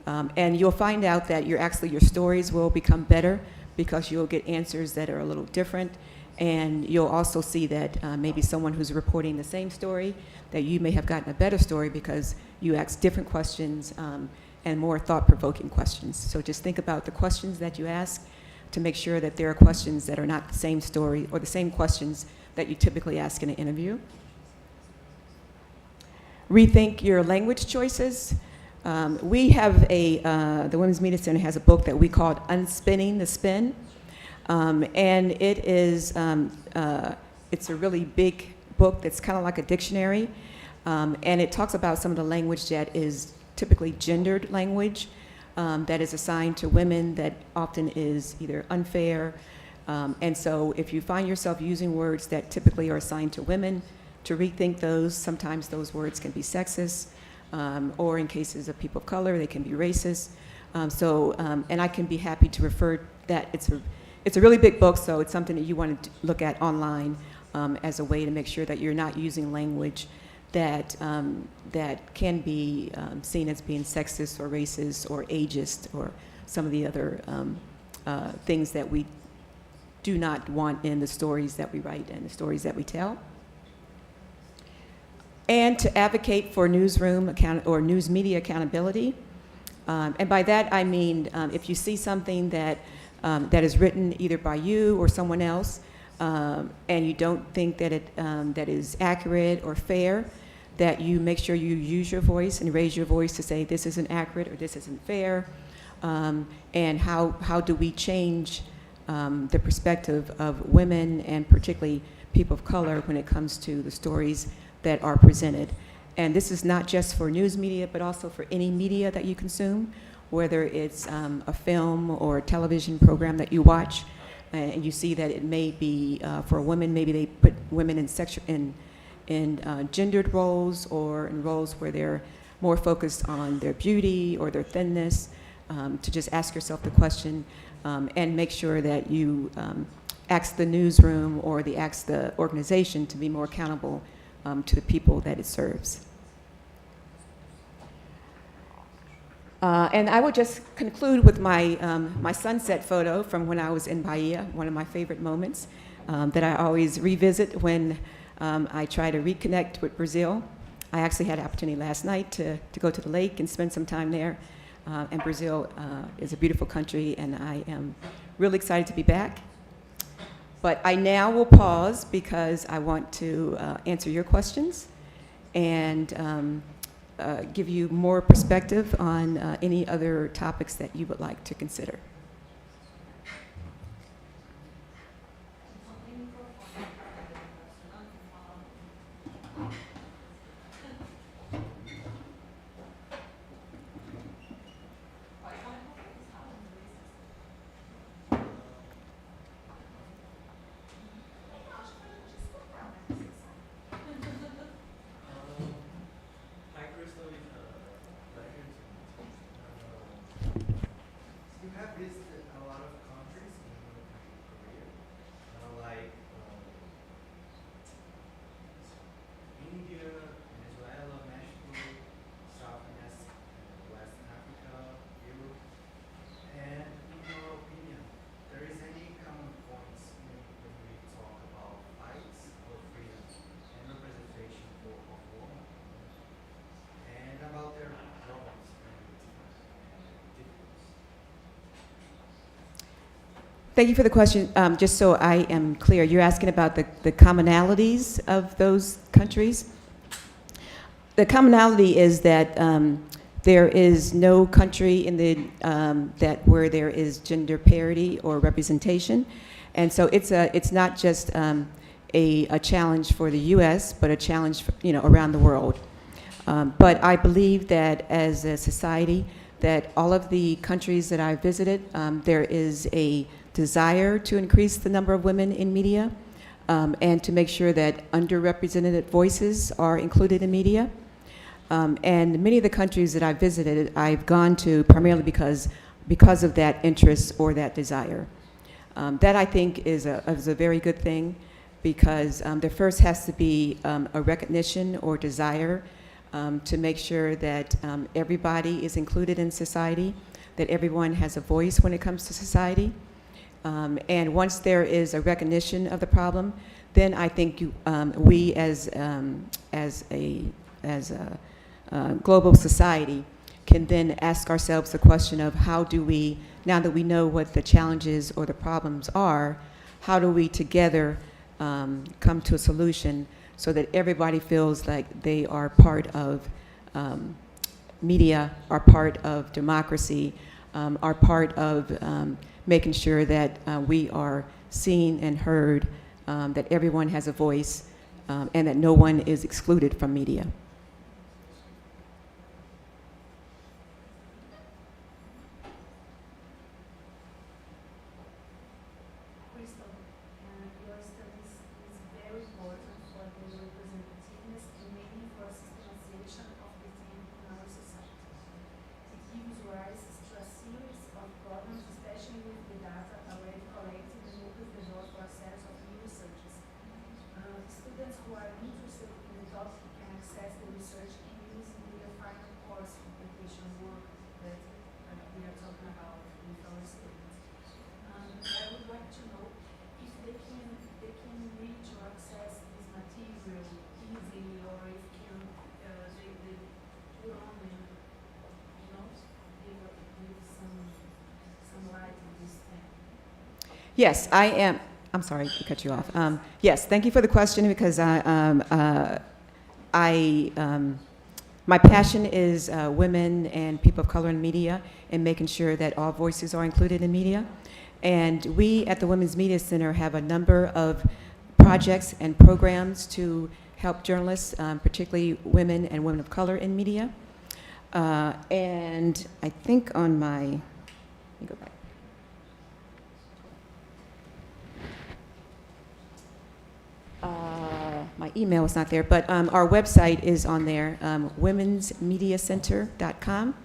And you'll find out that your stories will become better because you'll get answers that are a little different, And you'll also see that maybe someone who's reporting the same story, that you may have gotten a better story because you asked different questions and more thought-provoking questions. So just think about the questions that you ask to make sure that there are questions that are not the same story or the same questions that you typically ask in an interview. Rethink your language choices. We have the Women's Media Center has a book that we called Unspinning the Spin. And it is, it's a really big book that's kind of like a dictionary. And it talks about some of the language that is typically gendered language that is assigned to women that often is either unfair. And so if you find yourself using words that typically are assigned to women, to rethink those. Sometimes those words can be sexist, or in cases of people of color, they can be racist. And I can be happy to refer that. It's a really big book, so it's something that you want to look at online as a way to make sure that you're not using language that can be seen as being sexist or racist or ageist or some of the other things that we do not want in the stories that we write and the stories that we tell. And to advocate for newsroom or news media accountability. And by that I mean if you see something that is written either by you or someone else, and you don't think that that is accurate or fair, that you make sure you use your voice and raise your voice to say this isn't accurate or this isn't fair, and how do we change the perspective of women and particularly people of color when it comes to the stories that are presented. And this is not just for news media, but also for any media that you consume, whether it's a film or a television program that you watch, and you see that it may be for women, maybe they put women in gendered roles or in roles where they're more focused on their beauty or their thinness, to just ask yourself the question and make sure that you ask the newsroom or ask the organization to be more accountable to the people that it serves. And I will just conclude with my, my sunset photo from when I was in Bahia, one of my favorite moments that I always revisit when I try to reconnect with Brazil. I actually had an opportunity last night to go to the lake and spend some time there. And Brazil is a beautiful country, and I am really excited to be back. But I now will pause because I want to answer your questions and give you more perspective on any other topics that you would like to consider. Thank you for the question. Just so I am clear, you're asking about the commonalities of those countries? The commonality is that there is no country in the where there is gender parity or representation, and so it's not just a challenge for the U.S., but a challenge for, around the world. But I believe that as a society, that all of the countries that I've visited, there is a desire to increase the number of women in media and to make sure that underrepresented voices are included in media. And many of the countries that I've visited, I've gone to primarily because of that interest or that desire. That I think is a very good thing, because there first has to be a recognition or desire to make sure that everybody is included in society, that everyone has a voice when it comes to society. And once there is a recognition of the problem, then I think we as a global society can then ask ourselves the question of how do we, now that we know what the challenges or the problems are, how do we together come to a solution so that everybody feels like they are part of media, are part of democracy, are part of making sure that we are seen and heard, that everyone has a voice, and that no one is excluded from media. Crystal, your studies is very important for the representativeness and mainly for systemization of the theme in our society. It gives rise to a series of problems, especially with the data already collected and opens the door for a series of new researches. Students who are interested in the topic can access the research and use in the final course completion work that we are talking about with our students. I would like to know if they can reach or access this material easily, or if they put on and give some light on this thing. Yes, I am. I'm sorry to cut you off. Yes, thank you for the question, because my passion is women and people of color in media and making sure that all voices are included in media. And we at the Women's Media Center have a number of projects and programs to help journalists, particularly women and women of color in media. And I think on my, let me go back. My email is not there, but our website is on there, womensmediacenter.com,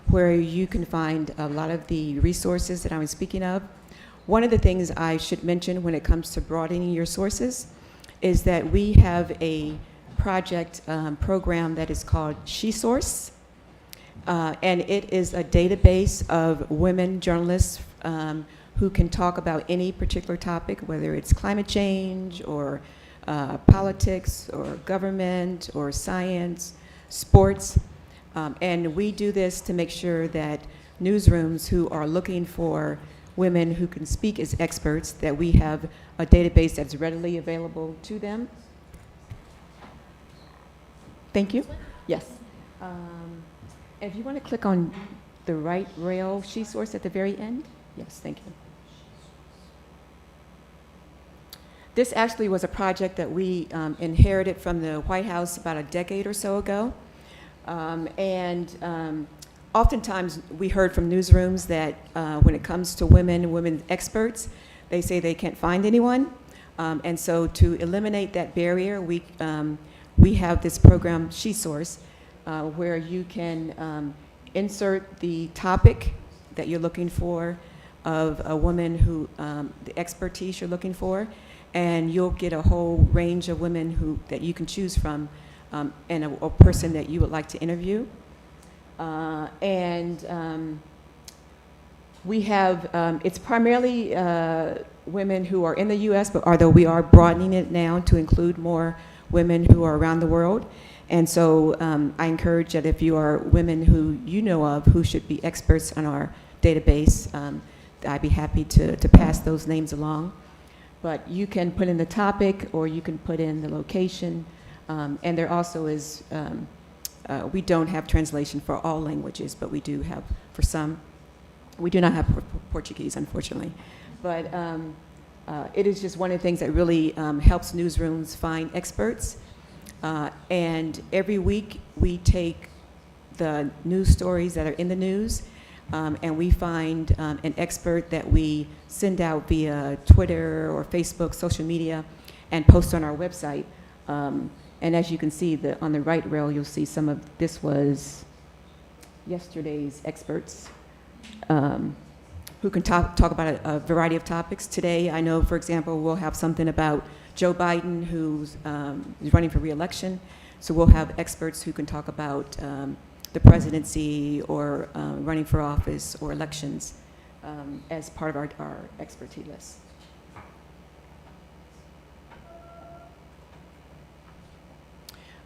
where you can find a lot of the resources that I was speaking of. One of the things I should mention when it comes to broadening your sources is that we have a project program that is called SheSource, and it is a database of women journalists who can talk about any particular topic, whether it's climate change or politics or government or science, sports. And we do this to make sure that newsrooms who are looking for women who can speak as experts, that we have a database that's readily available to them. Thank you. Yes. And if you want to click on the right rail SheSource at the very end. Yes, thank you. This actually was a project that we inherited from the White House about a decade or so ago. Oftentimes we heard from newsrooms that when it comes to women experts, they say they can't find anyone. And so to eliminate that barrier, we have this program, SheSource, where you can insert the topic that you're looking for of a woman who, the expertise you're looking for, and you'll get a whole range of women that you can choose from, and a person that you would like to interview. We have, it's primarily women who are in the U.S., but although we are broadening it now to include more women who are around the world. And so I encourage that if you are women who you know of who should be experts on our database, I'd be happy to pass those names along. But you can put in the topic, or you can put in the location, and there also is, we don't have translation for all languages, but we do have for some. We do not have Portuguese, unfortunately. But it is just one of the things that really helps newsrooms find experts. And every week we take the news stories that are in the news, and we find an expert that we send out via Twitter or Facebook, social media, and post on our website. And as you can see, on the right rail, you'll see some of this was yesterday's experts who can talk about a variety of topics. Today, I know, for example, we'll have something about Joe Biden, who's running for re-election. So we'll have experts who can talk about the presidency or running for office or elections as part of our expertise list.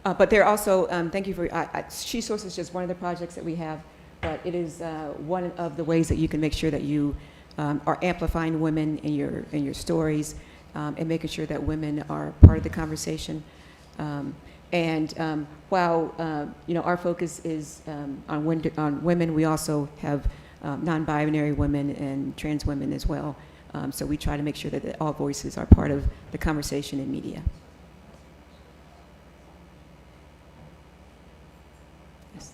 But there are also, thank you for, She Source is just one of the projects that we have, but it is one of the ways that you can make sure that you are amplifying women in your stories, and making sure that women are part of the conversation. While our focus is on women, we also have non-binary women and trans women as well. So we try to make sure that all voices are part of the conversation in media. Yes.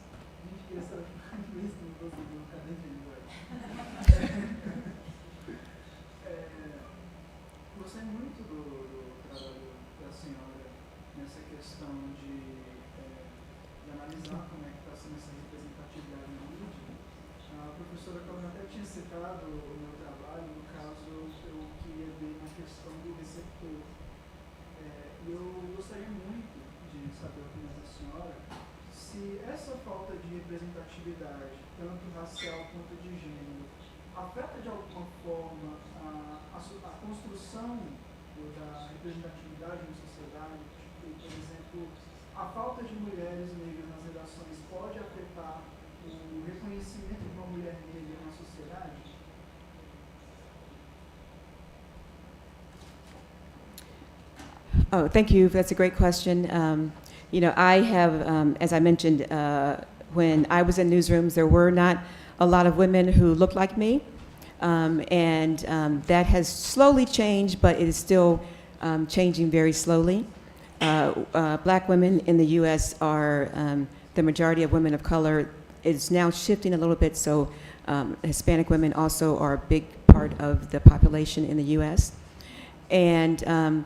Gostei muito do trabalho da senhora nessa questão de analisar como é que está sendo essa representatividade na mídia. A professora Carolina até tinha citado o meu trabalho, no caso eu queria ver na questão do receptor. E eu gostaria muito de saber a opinião da senhora se essa falta de representatividade, tanto racial quanto de gênero, afeta de alguma forma a construção da representatividade na sociedade. Tipo, por exemplo, a falta de mulheres negras nas redações pode afetar o reconhecimento de uma mulher negra na sociedade? Oh, thank you. That's a great question. I have, as I mentioned, when I was in newsrooms, there were not a lot of women who looked like me. That has slowly changed, but it is still changing very slowly. Black women in the U.S. are the majority of women of color. It's now shifting a little bit, so Hispanic women also are a big part of the population in the U.S. And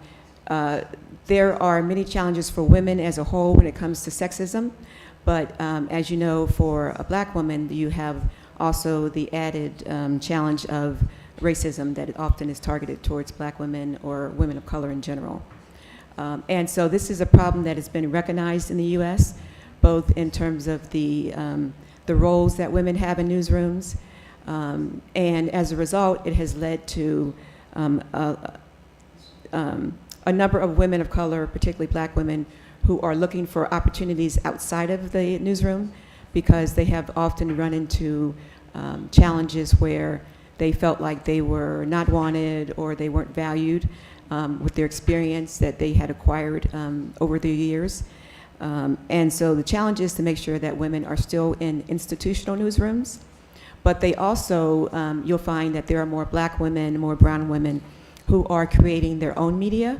there are many challenges for women as a whole when it comes to sexism. But as you know, for a black woman, you have also the added challenge of racism that often is targeted towards black women or women of color in general. And so this is a problem that has been recognized in the U.S., both in terms of the roles that women have in newsrooms, and as a result, it has led to a number of women of color, particularly black women, who are looking for opportunities outside of the newsroom because they have often run into challenges where they felt like they were not wanted or they weren't valued with their experience that they had acquired over the years. And so the challenge is to make sure that women are still in institutional newsrooms, but they also, you'll find that there are more black women, more brown women who are creating their own media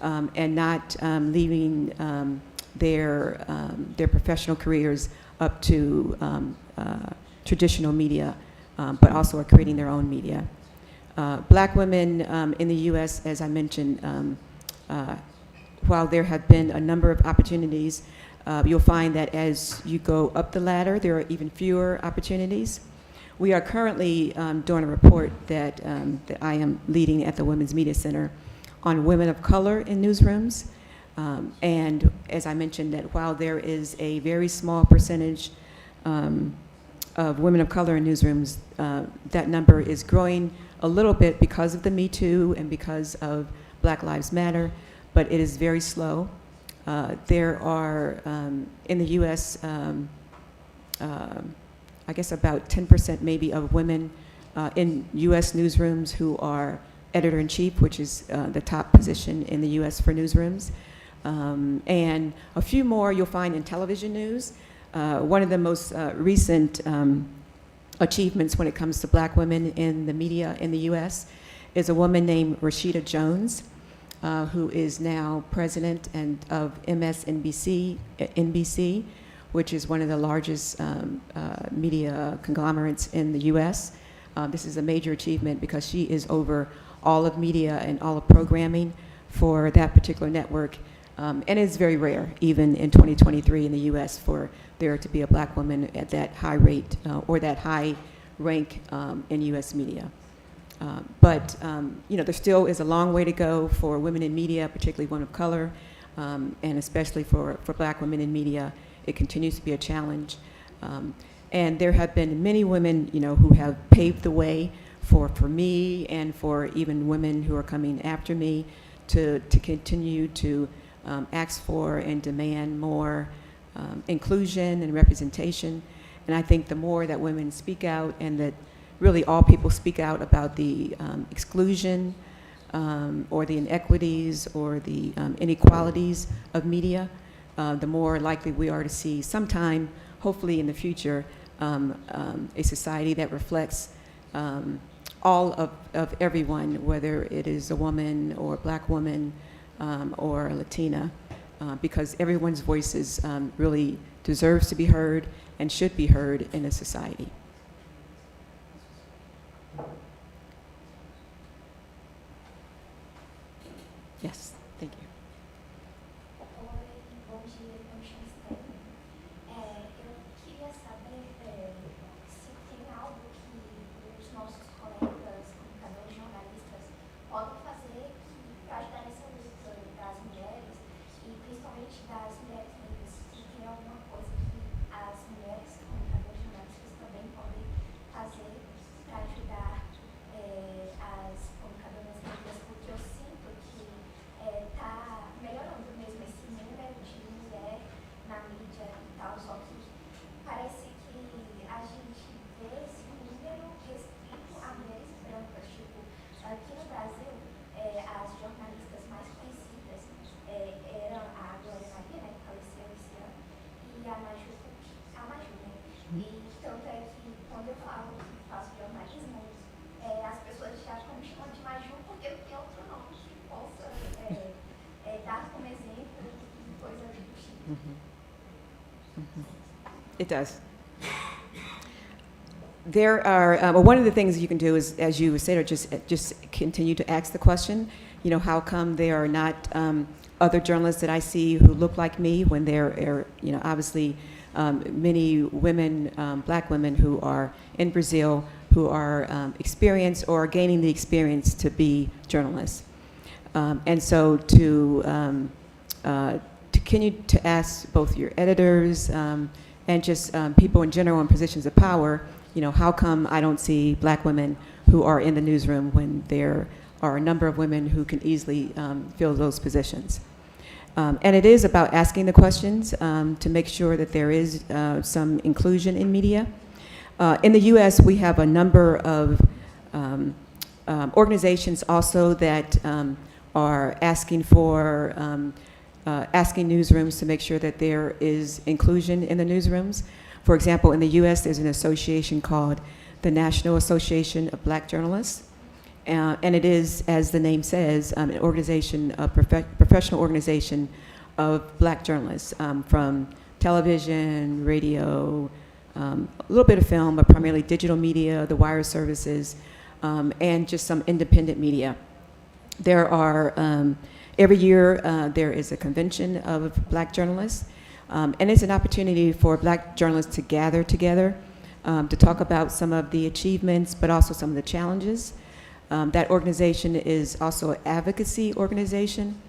and not leaving their professional careers up to traditional media, but also are creating their own media. Black women in the U.S., as I mentioned, while there have been a number of opportunities, you'll find that as you go up the ladder, there are even fewer opportunities. We are currently doing a report that I am leading at the Women's Media Center on women of color in newsrooms. And as I mentioned, that while there is a very small percentage of women of color in newsrooms, that number is growing a little bit because of the Me Too and because of Black Lives Matter, but it is very slow. There are, in the U.S., I guess about 10% maybe of women in U.S. newsrooms who are editor-in-chief, which is the top position in the U.S. for newsrooms. And a few more you'll find in television news. One of the most recent achievements when it comes to black women in the media in the U.S. is a woman named Rashida Jones, who is now president of MSNBC, NBC, which is one of the largest media conglomerates in the U.S. This is a major achievement because she is over all of media and all of programming for that particular network. And it's very rare, even in 2023 in the U.S., for there to be a black woman at that high rate or that high rank in U.S. media. But there still is a long way to go for women in media, particularly women of color, and especially for black women in media. It continues to be a challenge. And there have been many women, who have paved the way for me and for even women who are coming after me to continue to ask for and demand more inclusion and representation. And I think the more that women speak out, and that really all people speak out about the exclusion or the inequities or the inequalities of media, the more likely we are to see sometime, hopefully in the future, a society that reflects all of everyone, whether it is a woman or a black woman or a Latina, because everyone's voices really deserves to be heard and should be heard in a society. Yes, thank you. Oi, bom dia, eu me chamo Stephanie. Eu queria saber se tem algo que os nossos colegas, comunicadores, jornalistas podem fazer para ajudar nessa luta das mulheres e principalmente das mulheres negras. Se tem alguma coisa que as mulheres, comunicadores, jornalistas também podem fazer para ajudar as comunicadoras negras, porque eu sinto que está melhorando mesmo esse número de mulher na mídia e tal, só que parece que a gente vê esse número restrito a mulheres brancas. Tipo, aqui no Brasil, as jornalistas mais conhecidas eram a Glória Maria, né, que faleceu esse ano, e a Maju, né? E tanto é que quando eu falo que faço jornalismo, as pessoas já ficam me chamando de Maju porque não tem outro nome que possa dar como exemplo e coisa do tipo. It does. There are, well, one of the things you can do is, as you said, just continue to ask the question, you know, how come there are not other journalists that I see who look like me, when there are, you know, obviously many women, black women who are in Brazil who are experienced or are gaining the experience to be journalists. And so to continue to ask both your editors and just people in general in positions of power, you know, how come I don't see black women who are in the newsroom when there are a number of women who can easily fill those positions? And it is about asking the questions to make sure that there is some inclusion in media. In the U.S., we have a number of organizations also that are asking for, asking newsrooms to make sure that there is inclusion in the newsrooms. For example, in the U.S., there's an association called the National Association of Black Journalists. And it is, as the name says, an organization, a professional organization of black journalists from television, radio, a little bit of film, but primarily digital media, the wire services, and just some independent media. There are, every year, there is a convention of black journalists, and it's an opportunity for black journalists to gather together to talk about some of the achievements, but also some of the challenges. That organization is also an advocacy organization,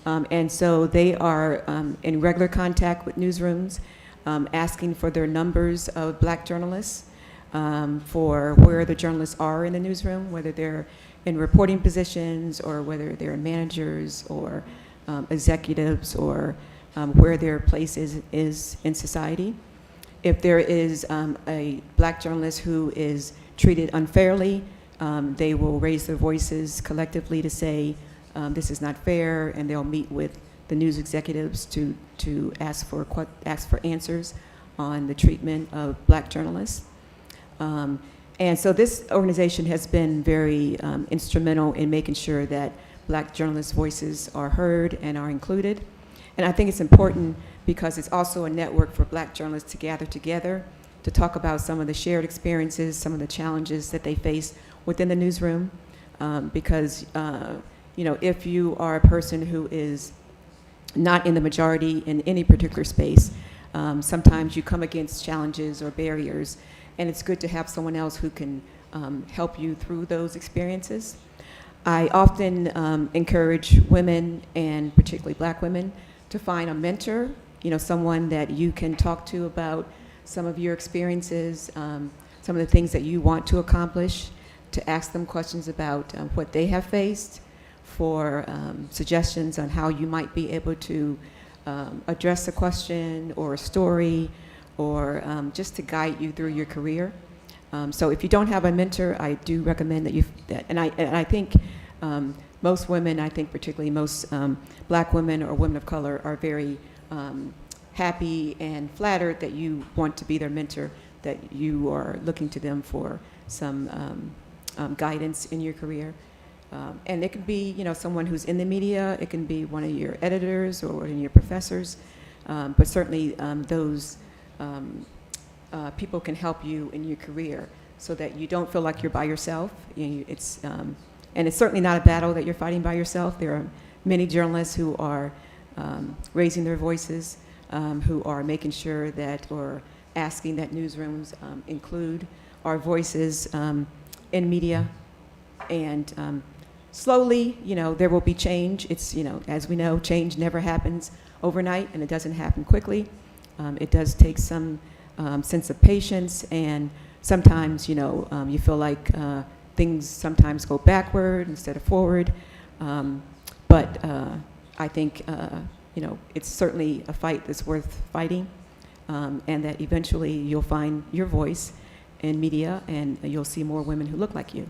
and so they are in regular contact with newsrooms, asking for their numbers of black journalists, for where the journalists are in the newsroom, whether they're in reporting positions or whether they're managers or executives, or where their place is in society. If there is a black journalist who is treated unfairly, they will raise their voices collectively to say this is not fair, and they'll meet with the news executives to ask for answers on the treatment of black journalists. And so this organization has been very instrumental in making sure that black journalists' voices are heard and are included. And I think it's important because it's also a network for black journalists to gather together to talk about some of the shared experiences, some of the challenges that they face within the newsroom. Because you know, if you are a person who is not in the majority in any particular space, sometimes you come against challenges or barriers, and it's good to have someone else who can help you through those experiences. I often encourage women, and particularly black women, to find a mentor, you know, someone that you can talk to about some of your experiences, some of the things that you want to accomplish, to ask them questions about what they have faced, for suggestions on how you might be able to address a question or a story, or just to guide you through your career. So if you don't have a mentor, I do recommend and I think most women, I think particularly most black women or women of color, are very happy and flattered that you want to be their mentor, that you are looking to them for some guidance in your career. And it can be, someone who's in the media, it can be one of your editors or one of your professors, but certainly those people can help you in your career so that you don't feel like you're by yourself. And it's certainly not a battle that you're fighting by yourself. There are many journalists who are raising their voices, who are making sure that, or asking that newsrooms include our voices in media. And slowly, there will be change. It's, as we know, change never happens overnight, and it doesn't happen quickly. It does take some sense of patience, and sometimes, you feel like things sometimes go backward instead of forward. But I think, it's certainly a fight that's worth fighting, and that eventually you'll find your voice in media, and you'll see more women who look like you.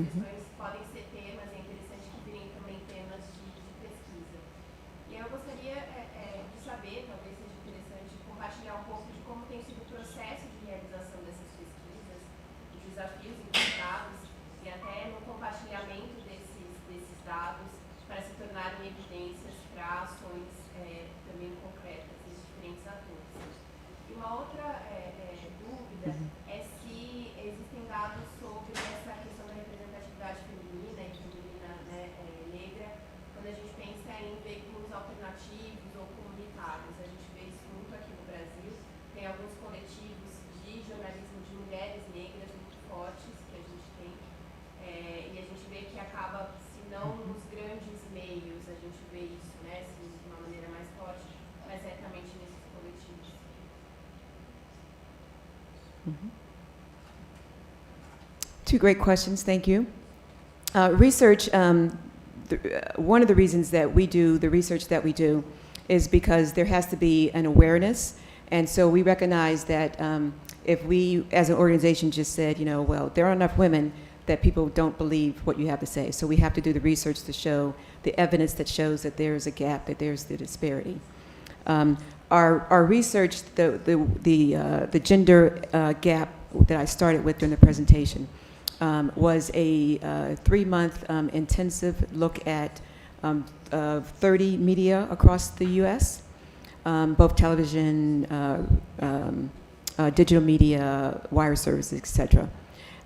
Questões podem ser temas, é interessante que virem também temas de pesquisa. E eu gostaria de saber, talvez seja interessante compartilhar um pouco de como tem sido o processo de realização dessas pesquisas, os desafios enfrentados e até no compartilhamento desses dados para se tornarem evidências para ações também concretas dos diferentes atores. E uma outra dúvida é se existem dados sobre essa questão da representatividade feminina e feminina negra, quando a gente pensa em veículos alternativos ou comunitários. A gente vê isso muito aqui no Brasil. Tem alguns coletivos de jornalismo de mulheres negras muito fortes que a gente tem, e a gente vê que acaba, se não nos grandes meios, a gente vê isso, de uma maneira mais forte, mas certamente nesses coletivos. Two great questions, thank you. Research, one of the reasons that we do the research that we do is because there has to be an awareness. And so we recognize that if we, as an organization, just said, well, there are enough women that people don't believe what you have to say. So we have to do the research to show the evidence that shows that there's a gap, that there's the disparity. Our research, the gender gap that I started with during the presentation, was a 3-month intensive look at 30 media across the U.S., both television, digital media, wire services, etc.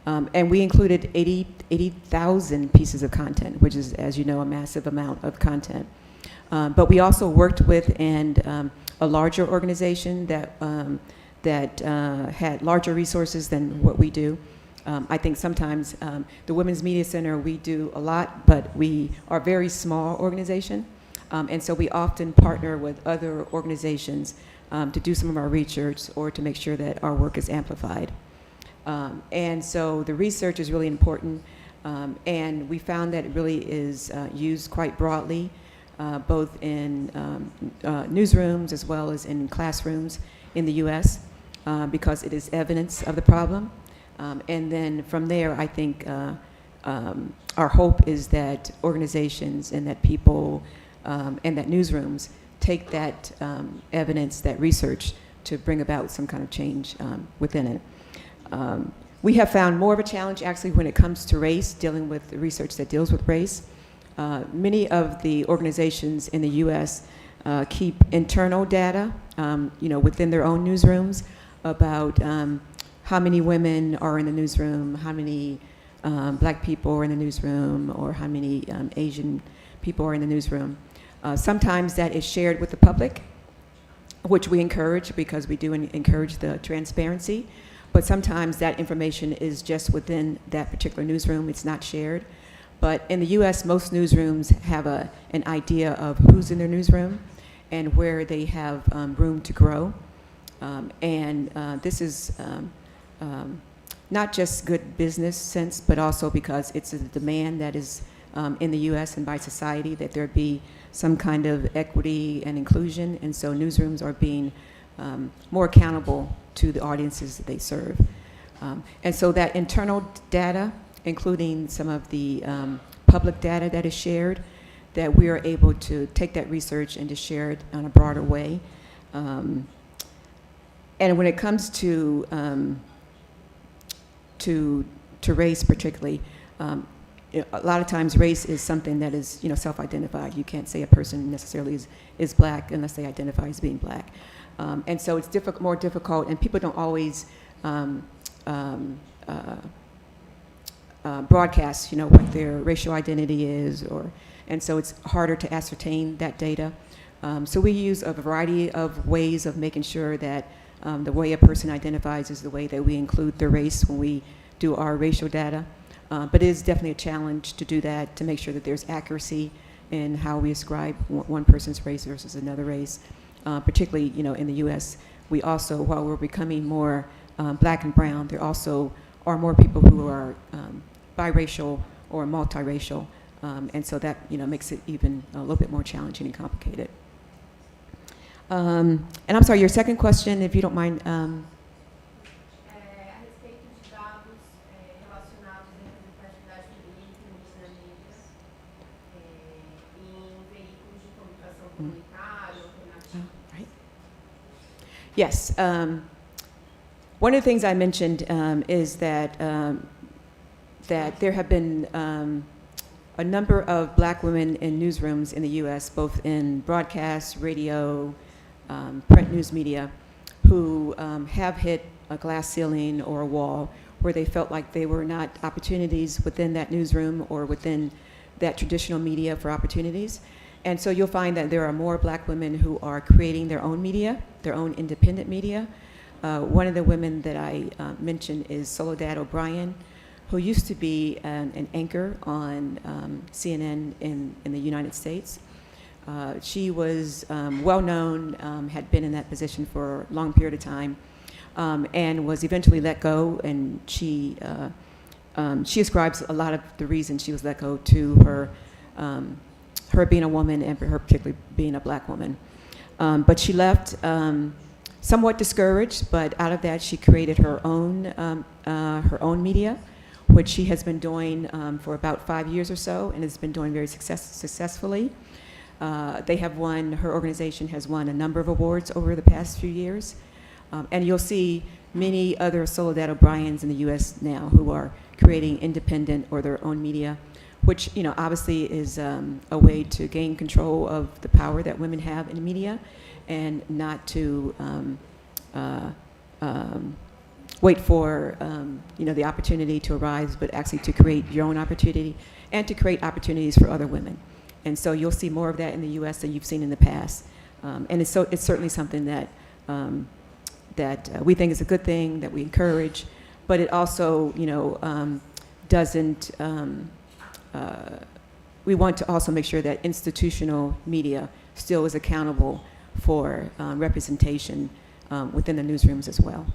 And we included 80,000 pieces of content, which is, as you know, a massive amount of content. But we also worked with a larger organization that had larger resources than what we do. I think sometimes the Women's Media Center, we do a lot, but we are a very small organization. And so we often partner with other organizations to do some of our research or to make sure that our work is amplified. And so the research is really important. And we found that it really is used quite broadly, both in newsrooms as well as in classrooms in the U.S., because it is evidence of the problem. And then from there, I think our hope is that organizations and that people and that newsrooms take that evidence, that research, to bring about some kind of change within it. We have found more of a challenge actually when it comes to race, dealing with the research that deals with race. Many of the organizations in the U.S. keep internal data, within their own newsrooms about how many women are in the newsroom, how many black people are in the newsroom, or how many Asian people are in the newsroom. Sometimes that is shared with the public, which we encourage because we do encourage the transparency. But sometimes that information is just within that particular newsroom. It's not shared. But in the U.S., most newsrooms have an idea of who's in their newsroom and where they have room to grow. This is not just good business sense, but also because it's a demand that is in the U.S. and by society that there be some kind of equity and inclusion. And so newsrooms are being more accountable to the audiences that they serve. And so that internal data, including some of the public data that is shared, that we are able to take that research and to share it on a broader way. And when it comes to race particularly, a lot of times race is something that is self-identified. You can't say a person necessarily is black unless they identify as being black. And so it's more difficult, and people don't always broadcast, what their racial identity is, and so it's harder to ascertain that data. So we use a variety of ways of making sure that the way a person identifies is the way that we include their race when we do our racial data. But it is definitely a challenge to do that, to make sure that there's accuracy in how we ascribe one person's race versus another race. Particularly, in the U.S., we also, while we're becoming more black and brown, there also are more people who are biracial or multiracial, and so that makes it even a little bit more challenging and complicated. And I'm sorry, your second question, if you don't mind. A respeito de dados relacionados à representatividade feminina e feminina na mídia, em veículos de comunicação comunitária, alternativa. Right. Yes. One of the things I mentioned is that that there have been a number of black women in newsrooms in the U.S., both in broadcast, radio, print news media, who have hit a glass ceiling or a wall where they felt like they were not opportunities within that newsroom or within that traditional media for opportunities. And so you'll find that there are more black women who are creating their own media, their own independent media. One of the women that I mentioned is Soledad O'Brien, who used to be an anchor on CNN in the United States. She was well known, had been in that position for a long period of time, and was eventually let go. And she ascribes a lot of the reason she was let go to her being a woman and her particularly being a black woman. But she left somewhat discouraged, but out of that she created her own media, which she has been doing for about 5 years or so, and has been doing very successfully. Her organization has won a number of awards over the past few years. And you'll see many other Soledad O'Briens in the U.S. now who are creating independent or their own media, which obviously is a way to gain control of the power that women have in media, and not to wait for the opportunity to arise, but actually to create your own opportunity and to create opportunities for other women. And so you'll see more of that in the U.S. than you've seen in the past. And it's certainly something that we think is a good thing, that we encourage, but it also doesn't. We want to also make sure that institutional media still is accountable for representation within the newsrooms as well.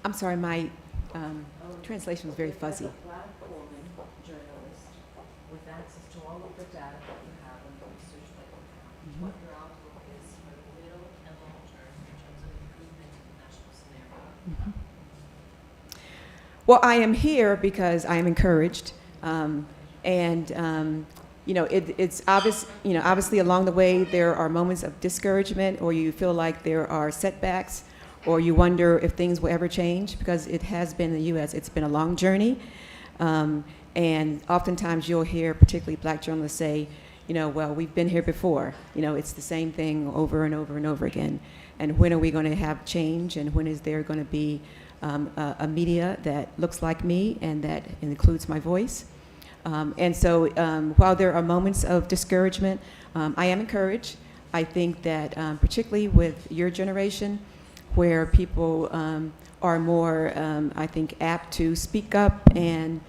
I'm sorry, my translation was very fuzzy. Black woman access to all of the data that you have and the research that you have, what your outlook is for the middle and long term in terms of improvement in the national scenario. Well, I am here because I am encouraged, it's obvious. Obviously, along the way, there are moments of discouragement, or you feel like there are setbacks, or you wonder if things will ever change, because it has been in the U.S. It's been a long journey, and oftentimes you'll hear, particularly black journalists, say, well, we've been here before. It's the same thing over and over and over again. And when are we going to have change? And when is there going to be a media that looks like me and that includes my voice? And so while there are moments of discouragement, I am encouraged. I think that particularly with your generation, where people are more, I think, apt to speak up and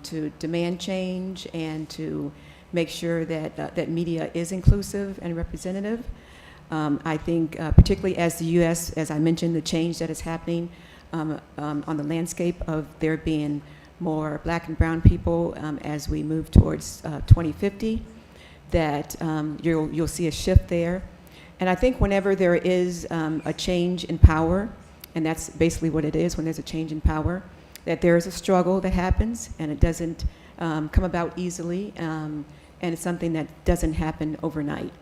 to demand change and to make sure that that media is inclusive and representative. I think particularly as the U.S., as I mentioned, the change that is happening on the landscape of there being more black and brown people as we move towards 2050, that you'll see a shift there. And I think whenever there is a change in power, and that's basically what it is when there's a change in power, that there is a struggle that happens, and it doesn't come about easily, and it's something that doesn't happen overnight.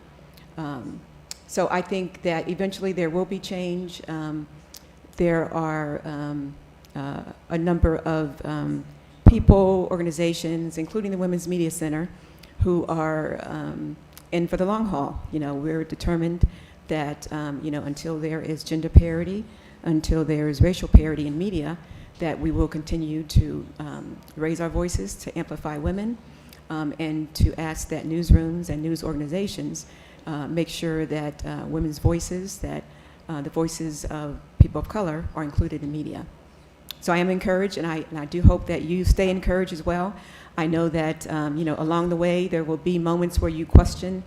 So I think that eventually there will be change. There are a number of people, organizations, including the Women's Media Center, who are in for the long haul. We're determined that until there is gender parity, until there is racial parity in media, that we will continue to raise our voices to amplify women, and to ask that newsrooms and news organizations make sure that women's voices, that the voices of people of color are included in media. So I am encouraged, and I do hope that you stay encouraged as well. I know that along the way there will be moments where you question,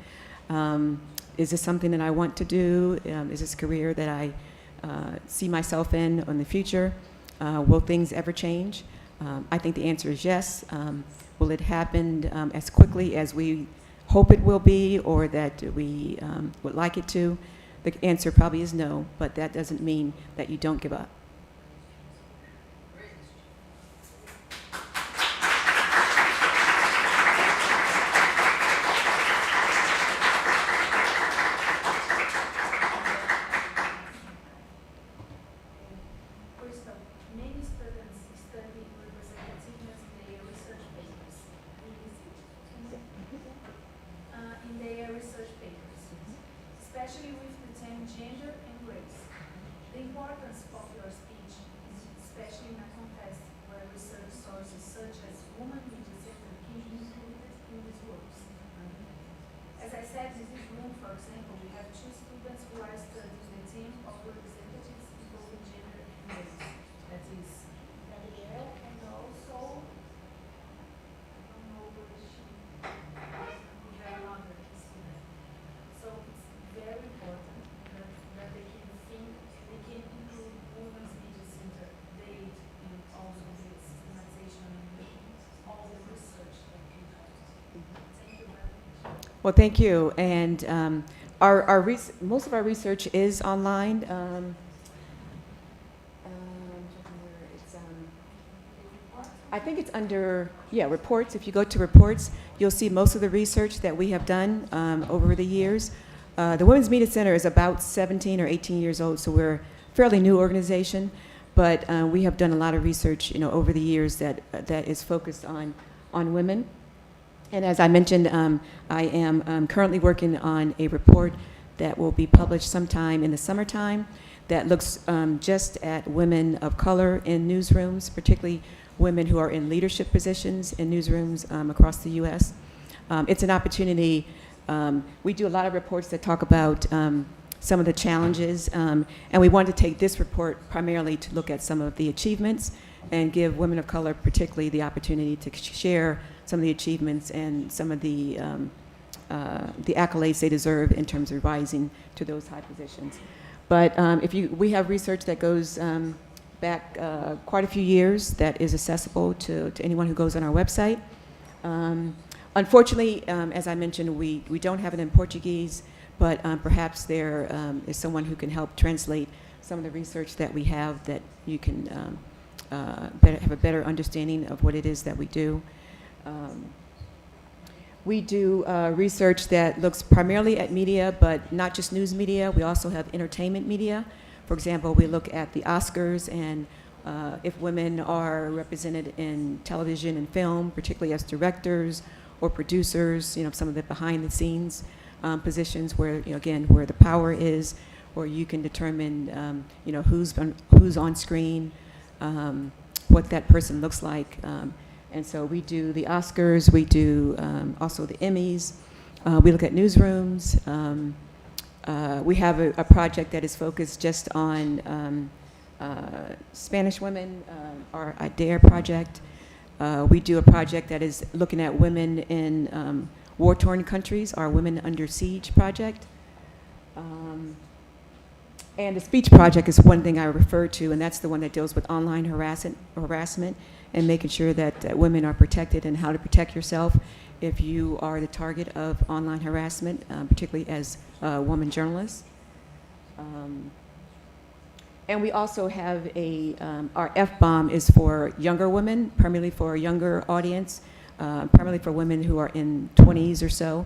is this something that I want to do? Is this a career that I see myself in the future? Will things ever change? I think the answer is yes. Will it happen as quickly as we hope it will be, or that we would like it to? The answer probably is no, but that doesn't mean that you don't give up. Many students study representativeness in their research papers. Especially with the term gender and race. The importance of your speech is especially in a context where research sources such as Women Media Center can be included in these works. As I said, in this room, for example, we have 2 students who are studying the theme of representatives involving gender and race. That is Gabrielle, and also, I don't know whether she we have another student. So it's very important that they can think, they can include Women's Media Center date and also the systematization and all the research that we have. Thank you very much. Well, thank you. And most of our research is online. I think it's under, reports. If you go to reports, you'll see most of the research that we have done over the years. The Women's Media Center is about 17 or 18 years old, so we're a fairly new organization, but we have done a lot of research, over the years that is focused on women. And as I mentioned, I am currently working on a report that will be published sometime in the summertime that looks just at women of color in newsrooms, particularly women who are in leadership positions in newsrooms across the U.S. It's an opportunity. We do a lot of reports that talk about some of the challenges, and we wanted to take this report primarily to look at some of the achievements and give women of color particularly the opportunity to share some of the achievements and some of the accolades they deserve in terms of rising to those high positions. But we have research that goes back quite a few years that is accessible to anyone who goes on our website. Unfortunately, as I mentioned, we don't have it in Portuguese, but perhaps there is someone who can help translate some of the research that we have, that you can have a better understanding of what it is that we do. We do research that looks primarily at media, but not just news media. We also have entertainment media. For example, we look at the Oscars and if women are represented in television and film, particularly as directors or producers, some of the behind-the-scenes positions where, again, where the power is, or you can determine, who's on screen, what that person looks like. And so we do the Oscars, we do also the Emmys, we look at newsrooms. We have a project that is focused just on Spanish women, our I Dare project. We do a project that is looking at women in war-torn countries, our Women Under Siege project. And the speech project is one thing I refer to, and that's the one that deals with online harassment and making sure that women are protected and how to protect yourself if you are the target of online harassment, particularly as a woman journalist. And we also have our F-bomb is for younger women, primarily for a younger audience, primarily for women who are in 20s or so.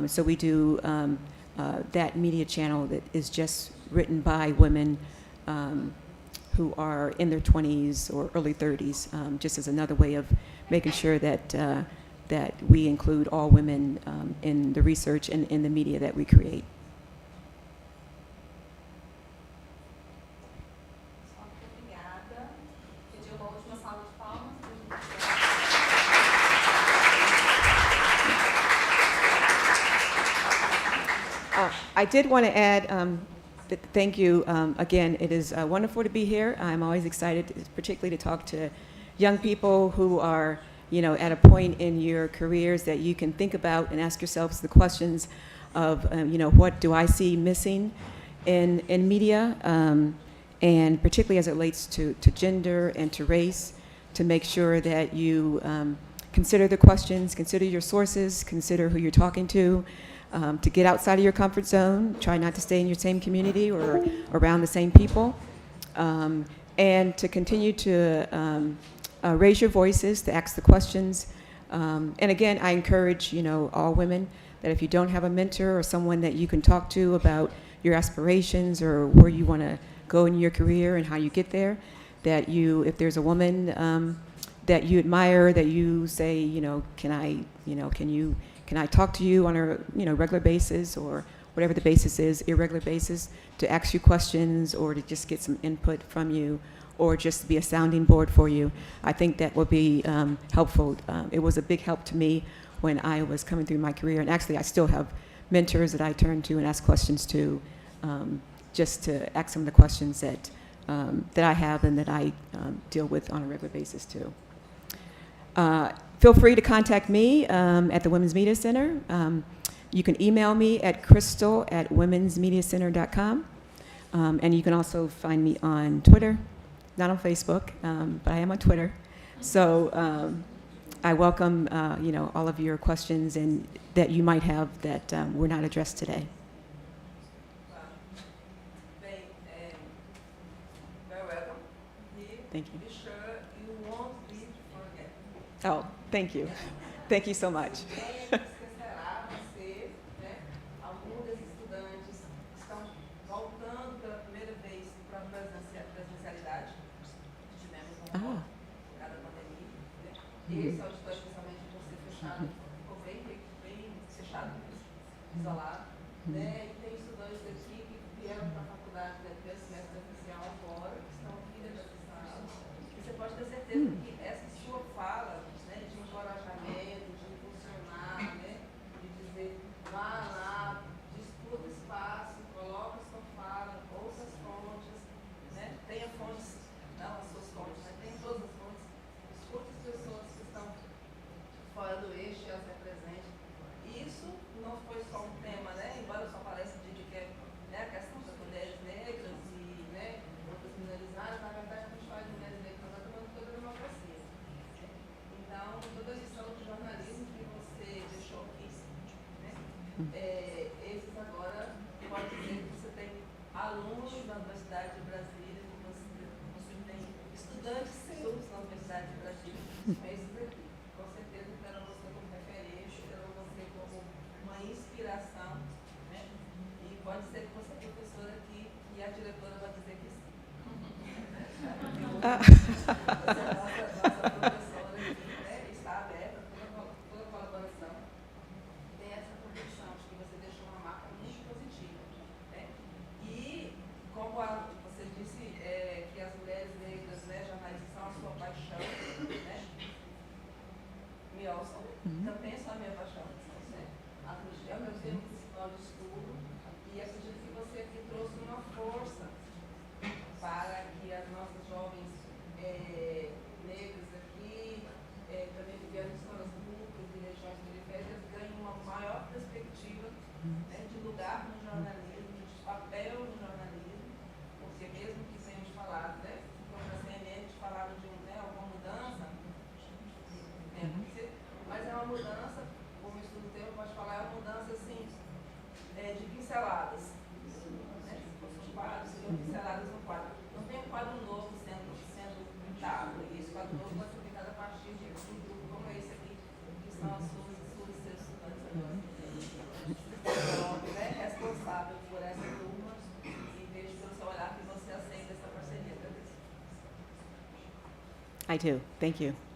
So we do that media channel that is just written by women who are in their 20s or early 30s, just as another way of making sure that that we include all women in the research and in the media that we create. Obrigada. Pedir uma última salva de palmas. I did want to add, thank you again. It is wonderful to be here. I'm always excited, particularly to talk to young people who are, at a point in your careers that you can think about and ask yourselves the questions of, what do I see missing in media, and particularly as it relates to gender and to race, to make sure that you consider the questions, consider your sources, consider who you're talking to get outside of your comfort zone, try not to stay in your same community or around the same people, and to continue to raise your voices, to ask the questions. And again, I encourage, all women that if you don't have a mentor or someone that you can talk to about your aspirations or where you want to go in your career and how you get there, that if there's a woman that you admire, that you say, can I talk to you on a regular basis, or whatever the basis is, irregular basis, to ask you questions or to just get some input from you, or just be a sounding board for you. I think that will be helpful. It was a big help to me when I was coming through my career, and actually I still have mentors that I turn to and ask questions to, just to ask some of the questions that I have and that I deal with on a regular basis too. Feel free to contact me at the Women's Media Center. You can email me at crystal@womensmediacenter.com. And you can also find me on Twitter, not on Facebook, but I am on Twitter. So I welcome all of your questions and that you might have that were not addressed today. Very welcome. Thank you. Be sure you won't be forgotten. Oh, thank you. Thank you so much. Esquecerá você, alguns desses estudantes estão voltando pela primeira vez para a presencialidade. Tivemos por causa da pandemia, Esse auditório, especialmente por ser fechado, ficou bem fechado, isolado, E tem estudantes aqui que vieram para a faculdade do semestre oficial agora, que estão aqui dentro dessa sala. E você pode ter certeza que essa sua fala, de encorajamento, de impulsionar, você é professora aqui e a diretora vai dizer que sim. Ah. Você é nossa professora aqui, né? Está aberta a toda colaboração. Tem essa convicção de que você deixou uma marca muito positiva, né? E, como você disse, que as mulheres negras, né, jornalistas são a sua paixão, né? Me ouçam, também são a minha paixão, né? É o meu tema principal de estudo e acredito que você aqui trouxe uma força para que as nossas jovens negras aqui, também vivendo em escolas públicas e regiões periféricas, ganhem uma maior perspectiva, né, de lugar no jornalismo, de papel no jornalismo, porque mesmo que tenhamos falado, né, como na CNN, falaram de alguma mudança, mas é uma mudança, como o estudo teu pode falar, é uma mudança assim, de pinceladas. Né? Se fosse um quadro, seriam pinceladas no quadro. Não tem um quadro novo sendo pintado, e esse quadro novo vai ser pintado a partir de um grupo como esse aqui, que são as suas e seus estudantes agora. Então, responsável por essa turma e vejo pelo seu olhar que você aceita essa parceria. I do. Thank you.